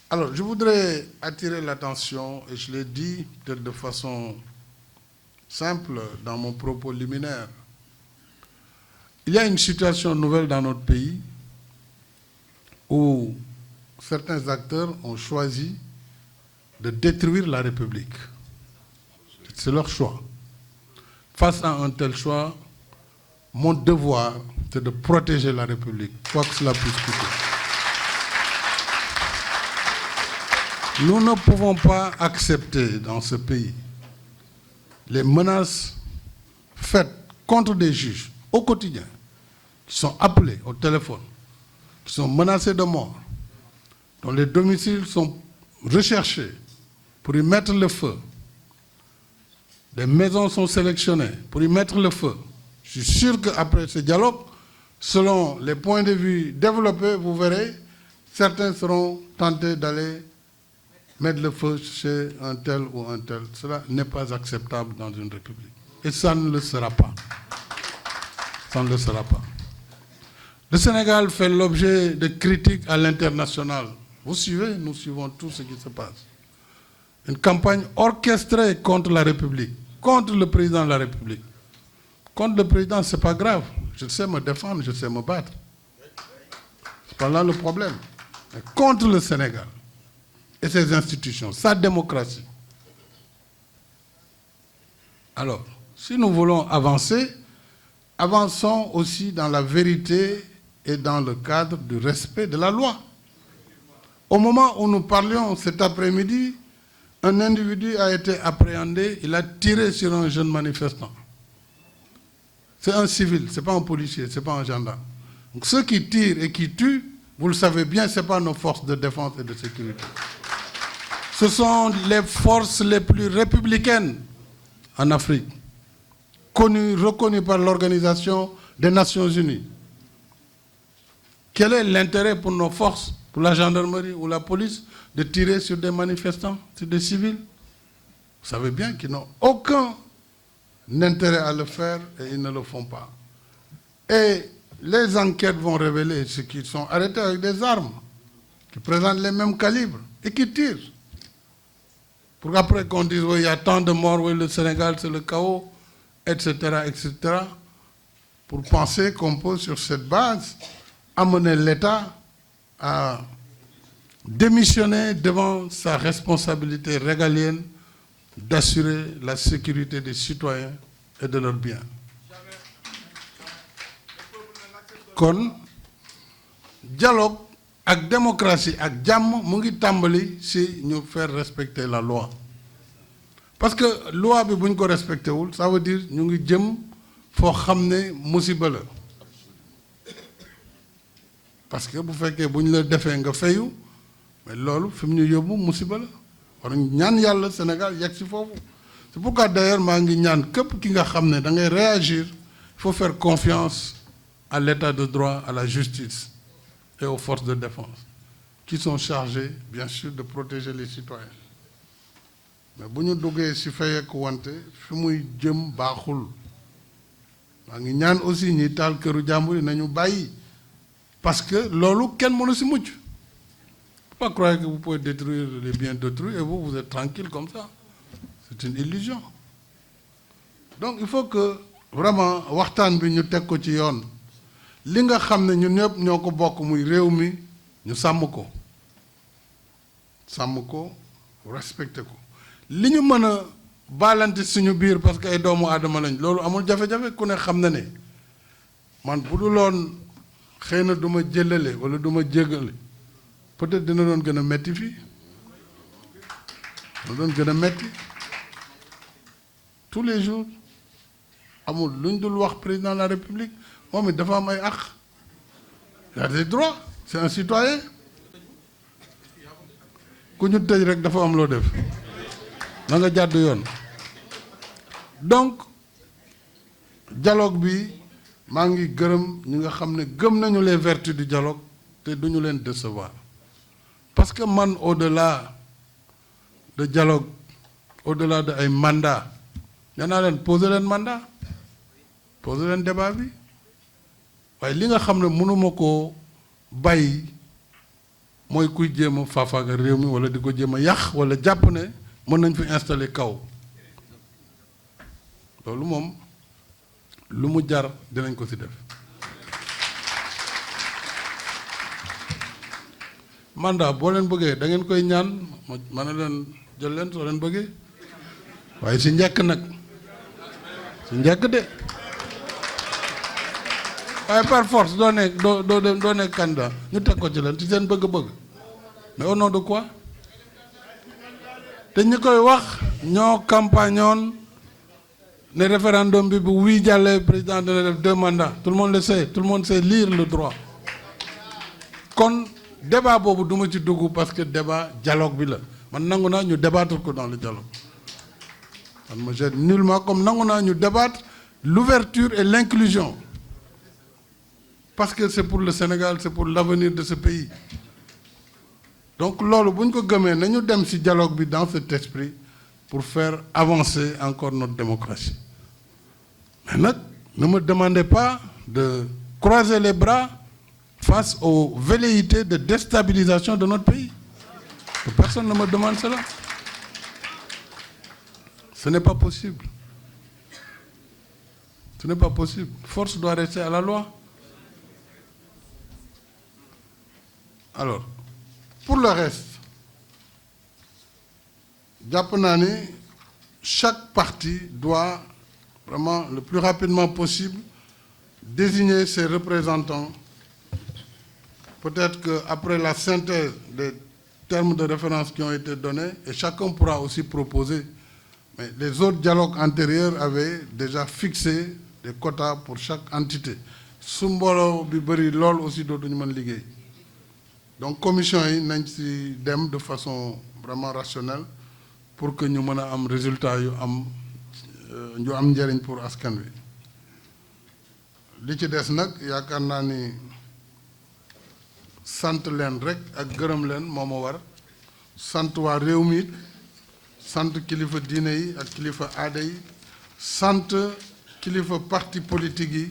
Alors, je voudrais attirer l'attention, et je l'ai dit peut-être de façon simple dans mon propos liminaire. Il y a une situation nouvelle dans notre pays où certains acteurs ont choisi de détruire la République. C'est leur choix. Face à un tel choix, mon devoir, c'est de protéger la République, quoi que cela puisse coûter. Nous ne pouvons pas accepter dans ce pays les menaces faites contre des juges au quotidien, qui sont appelés au téléphone, qui sont menacés de mort, dont les domiciles sont recherchées pour y mettre le feu. Des maisons sont sélectionnées pour y mettre le feu. Je suis sûr qu'après ce dialogue, selon les points de vue développés, vous verrez, certains seront tentés d'aller mettre le feu chez un tel ou un tel. Cela n'est pas acceptable dans une république. Et ça ne le sera pas. Ça ne le sera pas. Le Sénégal fait l'objet de critiques à l'international. Vous suivez, nous suivons tout ce qui se passe. Une campagne orchestrée contre la République, contre le président de la République. Contre le président, ce n'est pas grave. Je sais me défendre, je sais me battre. C'est pas là le problème. Mais contre le Sénégal et ses institutions, sa démocratie. Alors, si nous voulons avancer, avançons aussi dans la vérité et dans le cadre du respect de la loi. Au moment où nous parlions cet après-midi, un individu a été appréhendé, il a tiré sur un jeune manifestant. C'est un civil, ce n'est pas un policier, ce n'est pas un gendarme. Donc ceux qui tirent et qui tuent, vous le savez bien, ce n'est pas nos forces de défense et de sécurité. Ce sont les forces les plus républicaines en Afrique, connues, reconnues par l'Organisation des Nations Unies. Quel est l'intérêt pour nos forces, pour la gendarmerie ou la police, de tirer sur des manifestants, sur des civils? Vous savez bien qu'ils n'ont aucun intérêt à le faire et ils ne le font pas. Et les enquêtes vont révéler ceux qui sont arrêtés avec des armes, qui présentent les mêmes calibres et qui tirent. Pour qu'après qu'on dise, oui, il y a tant de morts, oui, le Sénégal, c'est le chaos, etc., etc., pour penser qu'on peut, sur cette base, amener l'État à démissionner devant sa responsabilité régalienne d'assurer la sécurité des citoyens et de leurs biens. Kon dialogue ak démocratie ak jàmm mu ngi tàmbali si ñu faire respecter la loi. Parce que loi bi bu ñu ko respecté wul, ça veut dire ñu ngi jëm foo xam ne musiba la. Parce que bu fekkee bu ñu la defee nga fayu, mais loolu fi mu ñu yóbbu musiba la. War ñaan yàlla Sénégal yegg si foofu. C'est pourquoi d'ailleurs maa ngi ñaan képp ki nga xam ne da ngay réagir, il faut faire confiance à l'état de droit, à la justice et aux forces de défense, qui sont chargées, bien sûr, de protéger les citoyens. Mais si nous devons si fayeeku wante fi muy jëm baaxul. Maa ngi ñaan aussi ñi taal këru jàmbur yi nañu bàyyi, parce que loolu kenn mënu si mucc. Faut pas croire que vous pouvez détruire les biens d'autrui et vous êtes tranquille comme ça. C'est une illusion. Donc il faut que vraiment waxtaan bi ñu teg ko ci yoon. Li nga xam ne ñun ñëpp ñoo ko bokk muy réew mi ñu sàmm ko respecté ko li ñu mën a baalante suñu biir parce que ay doomu aadama lañ loolu amul jafe-jafe ku ne xam na ne man bu dul woon xëy na du ma jëlale wala du ma jégale peut-être dina doon gën a metti fii dina doon gën a metti tous les jours amul luñ dul wax président de la République. Moom it dafa am ay àq, il a des droits, c'est un citoyen. Ku ñu tëj rek dafa am loo def na nga jàdd yoon. Donc dialogue bi maa ngi gërëm ñi nga xam ne gëm nañu les vertus du dialogue te duñu leen décevoir. Parce que man au-delà de dialogue, au-delà de ay mandat, nee naa leen poser leen mandat, poser leen débat bi. waaye li nga xam ne mënuma koo bàyyi mooy kuy jéem a faafaaga réew mi wala di ko jéem a yàq wala jàpp ne mën nañ fi installer kaw loolu moom lu mu jar dinañ ko ci def. mandat boo leen bëggee da ngeen koy ñaan ma ne leen jël leen soo leen bëggee waaye ci njëkk nag ci njëkk de. waaye par force doo nekk candidat ñu teg ko ci leen ci seen bëgg-bëgg mais au nom de quoi te ñi koy wax ñoo campagnoon ne référendum bi bu oui jàllee président dina def 2 mandats tout le monde le sait, tout le monde sait lire le droit. Kon débat boobu du ma ci dugg parce que débat dialogue bi la man nangu naa ñu débattre ko dans le dialogue man ma jette nullement comme nangu naa ñu débattre l'ouverture et l'inclusion parce que c'est pour le Sénégal, c'est pour l'avenir de ce pays. Donc loolu bu ñu ko gëmee nañu dem ci dialogue bi dans cet esprit pour faire avancer encore notre démocratie. Mais nag ne me demandez pas de croiser les bras face aux velléités de déstabilisation de notre pays. Personne ne me demande cela. Ce n'est pas possible. Ce n'est pas possible. Force doit rester à la loi. Alors, pour le reste, jàpp naa ni chaque parti doit vraiment le plus rapidement possible désigner ses représentants. Peut-être qu'après la synthèse des termes de référence qui ont été donnés, et chacun pourra aussi proposer, mais les autres dialogues antérieurs avaient déjà fixé des quotas pour chaque entité. Su mbooloo bi bëri lool aussi dootuñu mën liggéey. Donc commission yi nañ ci dem de façon vraiment rationnelle pour que ñu mën a am résultat yu am njëriñ pour askan wi. Li ci des nag yaakaar naa ni sant leen rek ak gërëm leen moo ma war sant waa réew mi it sant kilifa diine yi ak kilifa aada yi sant kilifa parti politique yi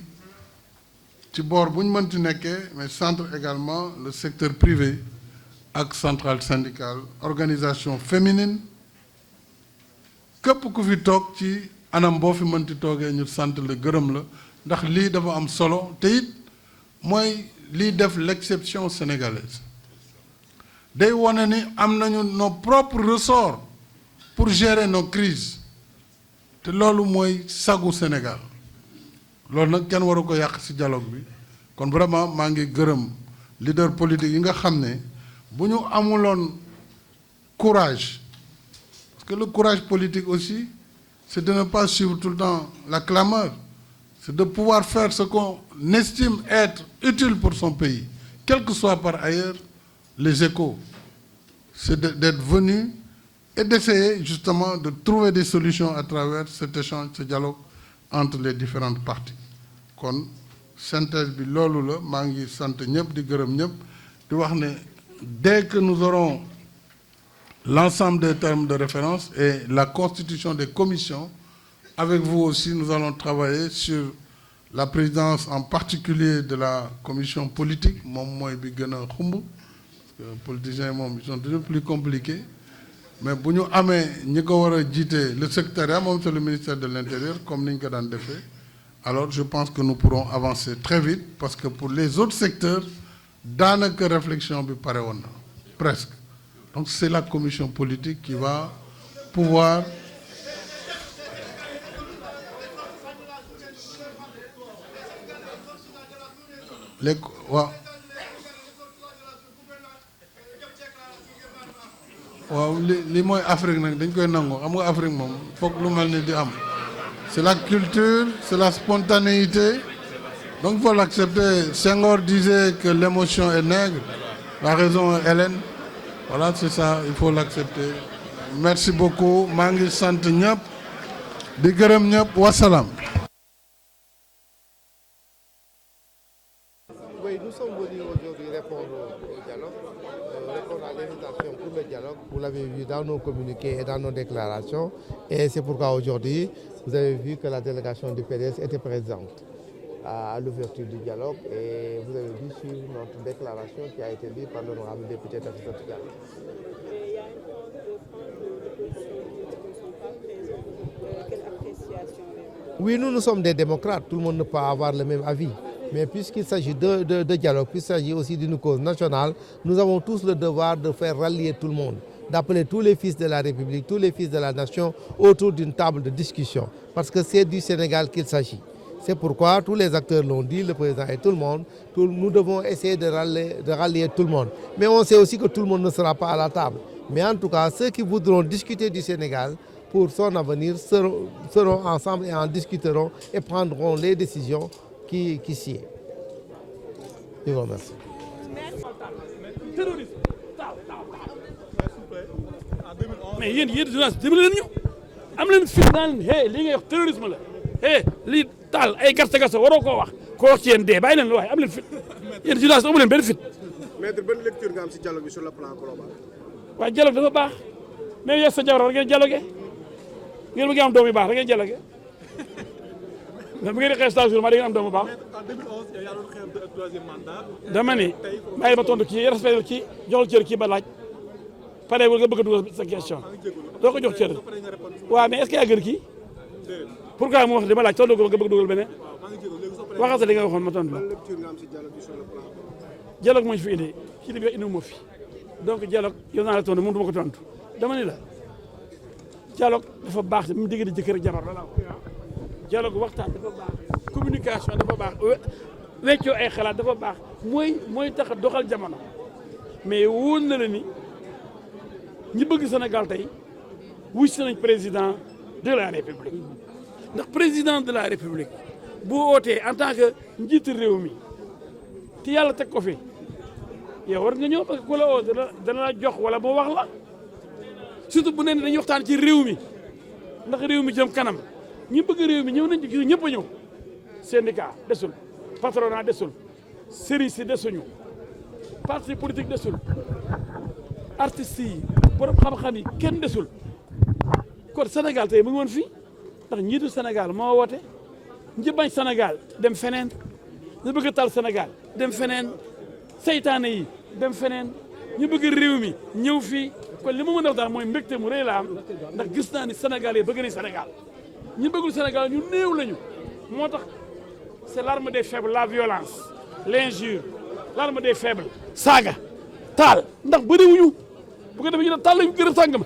ci boor bu ñu mënti nekkee mais centre également le secteur privé ak centrale syndicale organisation féminine képp ku fi toog ci anam boo fi mënti toogee ñu sant la gërëm la ndax lii dafa am solo te it mooy lii def l'exception sénégalaise day wone ni am nañu nos propres ressorts pour gérer nos crises te loolu mooy sagu Sénégal loolu nag kenn waru ko yàq ci dialogue bi kon vraiment maa ngi gërëm leader politique yi nga xam ne bu ñu amuloon courage parce que le courage politique aussi c'est de ne pas suivre tout le temps la clameur, c'est de pouvoir faire ce qu'on estime être utile pour son pays, quel que soit par ailleurs les échos. C'est d'être venu et d'essayer justement de trouver des solutions à travers cet échange, ce dialogue entre les différentes parties. Kon synthèse bi loolu la maa ngi sant ñëpp di gërëm ñëpp di wax ne dès que nous aurons l'ensemble des termes de référence et la constitution des commissions, avec vous aussi nous allons travailler sur la présidence en particulier de la commission politique moom mooy bi gën a xumb parce que politiciens moom ils sont toujours plus compliqués mais bu ñu amee ñi ko war a jiite le secrétariat moom c'est le ministère de l'Intérieur comme ni ñu ko daan defee alors je pense que nous pourrons avancer très vite parce que pour les autres secteurs daanaka réflexion bi pare woon na presque donc c'est la commission politique qui va pouvoir les waaw li mooy Afrique nag dañ koy nangu xam nga Afrique moom foog lu mel ni di am c'est la culture, c'est la spontanéité donc il faut l'accepter. Senghor disait que l'émotion est nègre, la raison est hellène. Voilà, c'est ça, il faut l'accepter. Merci beaucoup maa ngi sant ñëpp di gërëm ñëpp wasalaam. Oui, nous sommes venus aujourd'hui répondre au dialogue, répondre à l'invitation pour le dialogue. Vous l'avez vu dans nos communiqués et dans nos déclarations. Et c'est pourquoi aujourd'hui, vous avez vu que la délégation du PDS était présente à l'ouverture du dialogue. Et vous avez vu sur notre déclaration qui a été lue par l'honorable député Tafisa Diallo. Oui, nous sommes des démocrates. Tout le monde ne peut pas avoir le même avis. Mais puisqu'il s'agit de dialogue, puisqu'il s'agit aussi d'une cause nationale, nous avons tous le devoir de faire rallier tout le monde, d'appeler tous les fils de la République, tous les fils de la nation autour d'une table de discussion. Parce que c'est du Sénégal qu'il s'agit. C'est pourquoi tous les acteurs l'ont dit, le président et tout le monde, nous devons essayer de rallier tout le monde. Mais on sait aussi que tout le monde ne sera pas à la table. Mais en tout cas, ceux qui voudront discuter du Sénégal pour son avenir seront ensemble et en discuteront et prendront les décisions qui s'y est. Je vous remercie. terrorisme taal mais yéen journaliste dimbali leen ñu am leen fit naan hey lii ngay wax terrorisme la hey lii taal ay gerte waroo koo wax koo wax ci yéen dee bàyyi leen lu waaye am leen fit yéen journaliste amu leen benn fit. maître ban lecture nga am si dialogue bi sur le plan global. waaye dialogue dafa baax même yow sa jabar war ngeen dialogue ngeen bëgg am doom yu baax da ngeen dialogue mais bu ngeen di xeex chaque jour ma da ngeen am doom bu baax. dama ni bàyyi ma tontu kii respecté kii joxal cër kii ba laaj pare wala nga bëgg a dugal sa question doo ko jox cër waaw mais est-ce que yaa gën kii pourquoi mu wax dama laaj tontu ko nga bëgg a dugal beneen waxal sa li nga waxoon ma tontu la. dialogue moo ñu fi indi kii li nga indi moo fi donc dialogue yow naa la tontu moom du ma ko tontu dama ni la dialogue dafa baax mu digg di jëkkër ak jabar la dialogue waxtaan dafa baax communication dafa baax weccoo ay xalaat dafa baax mooy tax a doxal jamono mais wóor na la ni ñi bëgg Sénégal tey wuy si nañ président de la république ndax président de la république bu ootee en tant que njiitu réew mi te yàlla teg ko fi yow war nga ñëw parce que ku la oo dana la jox wala moo wax la surtout bu ne dañuy waxtaan ci réew mi ndax réew mi jëm kanam ñi bëgg réew mi ñëw nañ ci ñëpp a ñëw syndicat desul patronat desul sëriñ si desuñu parti politique desul artistes yi borom xam-xam yi kenn desul kon Sénégal tey mu ngi woon fii ndax njiitu Sénégal moo woote ñi bañ Sénégal dem feneen ñu bëgg a taal Sénégal dem feneen saytaane yi dem feneen ñu bëgg réew mi ñëw fii kon li ma mën a wax daal mooy mbégte mu rëy la am ndax gis naa ni Sénégal yi bëgg nañ Sénégal ñu bëggul Sénégal ñu néew lañu moo tax c'est l'arme des faibles la violence l'injure l'arme des faibles saaga taal ndax bëriwuñu bu ko defee ñu ne taal lañu gën a sàngam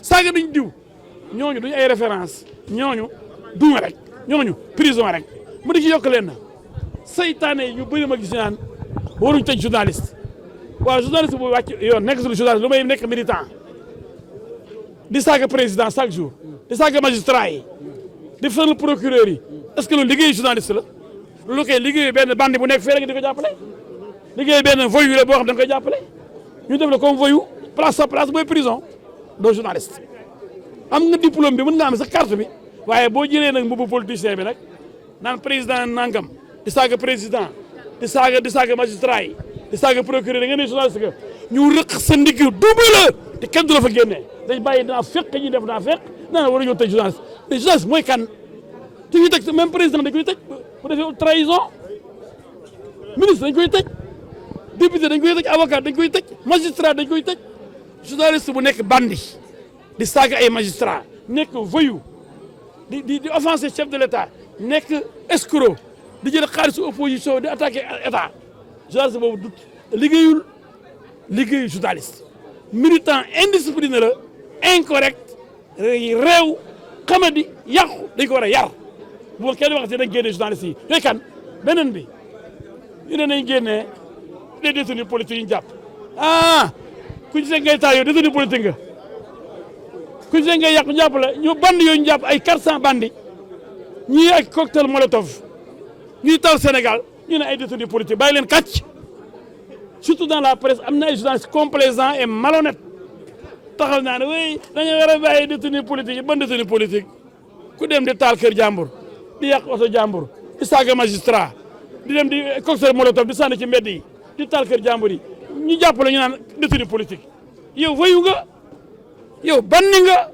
saaga dañ diw ñooñu duñu ay référence ñooñu duma rek ñooñu prison rek mu di ci yokk leen na saytaane yi ñu bëri ma gis naan waruñ tëj journaliste waaw journaliste bu wàcc yoon nekk suñu journaliste lu may nekk militant di saaga président chaque jour di saaga magistrat yi di fëral procureur yi est-ce que loolu liggéeyu journaliste la loolu koy liggéeyu benn bandi bu nekk fee rek di ko jàppale liggéeyu benn voyou la boo xam da nga koy jàppale ñu def la comme voyou place sa place booy prison doo journaliste am nga diplôme bi mën nga am sa carte bi waaye boo jëlee nag mbubu politicien bi nag naan président nangam di saaga président di saaga magistrat yi di saaga procureur da nga ne journaliste que ñu rëq sa ndigg duuba la te kenn du la fa génnee dañ bàyyi dinaa fekk ñuy def naa fekk naa war a ñëw tëj journaliste mais journaliste mooy kan te ñu tëj même président dañ koy tëj bu defee trahison ministre dañ koy tëj député dañ koy tëj avocat dañ koy tëj magistrat dañ koy tëj journaliste bu nekk bandi di saaga ay magistrat nekk voyou di offenser chef de l'état nekk escroc di jël xaalisu opposition di attaquer état journaliste boobu du liggéeyu journaliste militant indiscipliné la incorrect réew xamadi yàqu dañ ko war a yar bu kenn waxati dañ génne journaliste yi yooyu kan beneen bi ñu ne nañ génne des détenus politiques yi ñu jàpp ku ci ngay taal yow détenu politique nga ku ci ngay yàq ñu jàpp la ñu bandi yooyu ñu jàpp ay 400 bandi ñii ak cocktail molotov ñuy taal Sénégal ñu ne ay détenus politiques bàyyi leen kàcc surtout dans la presse am na ay journalistes complaisants et malhonnêtes taxaw naa ne oui dañoo war a bàyyi détenus politiques yi ban détenu politique ku dem di taal kër jàmbur di yàq oto jàmbur di saaga magistrat di dem di cocktail molotov di sànni ci mbedd yi di taal kër jàmbur yi ñu jàppale ñu naan détenu politique yow voyu nga yow banni nga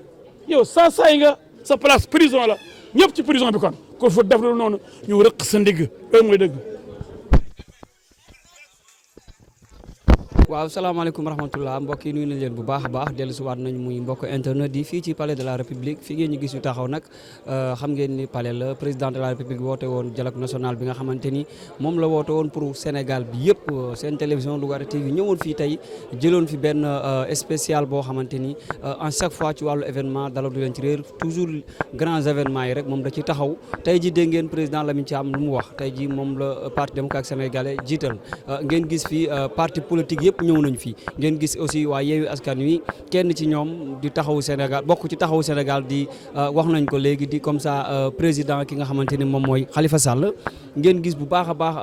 yow saasaay nga sa place prison la ñëpp ci prison bi kon fa def lu noonu ñu rëq sa ndigg loolu mooy dëgg. waaw salaamaaleykum rahmatullah mbokk yi nuyu nañ leen bu baax a baax dellu si waat nañ muy mbokk internet yi fii ci palais de la république fi ngeen ñu gis yu taxaw nag xam ngeen ni palais la président de la république woote woon dialogue national bi nga xamante ni moom la woote woon pour Sénégal bi yëpp seen télévision Lougaré TV ñëwoon fii tey jëloon fi benn spécial boo xamante ni en chaque fois ci wàllu événement dala du leen ci réer toujours grands événements yi rek moom da ci taxaw tey ji dégg ngeen président Lamine Thiam lu mu wax tey ji moom la parti démocratique sénégalais jiital ngeen gis fii parti politique yëpp ñëw nañu fii ngeen gis aussi waa Yewwi Askan Wi kenn ci ñoom di taxawu Sénégal bokk ci taxawu Sénégal di wax nañ ko léegi di comme ça président ki nga xamante ni moom mooy Khalifa Sall ngeen gis bu baax a baax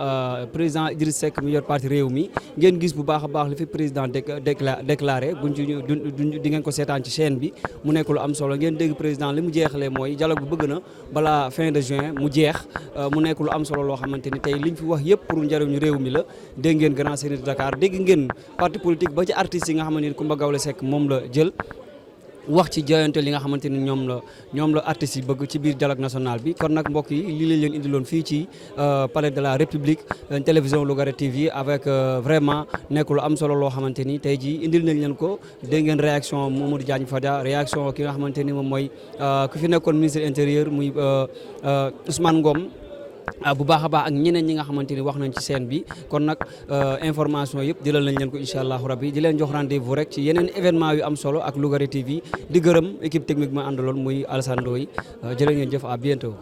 président Idriss Seck mi yor parti réew mi ngeen gis bu baax a baax li fi président déclaré buñ ci di ngeen ko seetaan ci chaîne bi mu nekk lu am solo ngeen dégg président li mu jeexalee mooy dialogue bu bëgg na balaa fin de juin mu jeex mu nekk lu am solo loo xamante ni tey liñ fi wax yëpp pour njëriñu réew mi la dégg ngeen Grand Serigne de Dakar dégg ngeen parti politique ba ci artistes yi nga xamante ni Coumba Gawlo Seck moom la jël wax ci joyante li nga xamante ni ñoom la artistes yi bëgg ci biir dialogue national bi kon nag mbokk yi lii lañ leen indiloon fii ci palais de la République télévision Lougaré TV avec vraiment nekk lu am solo loo xamante ni tey jii indil nañ leen ko dégg ngeen réaction Mamadou Diagne Fada réaction ki nga xamante ni moom mooy ku fi nekkoon ministre intérieur muy Ousmane Ngom bu baax a baax ak ñeneen ñi nga xamante ni wax nañ ci scène bi kon nag information yëpp jëlal nañ leen ko incha allahu rabbi di leen jox rendez-vous rek ci yeneen événement yu am solo ak Lougaré TV di gërëm équipe technique ma àndaloon muy Alassane Ndoye jërë ngeen jëf à bientôt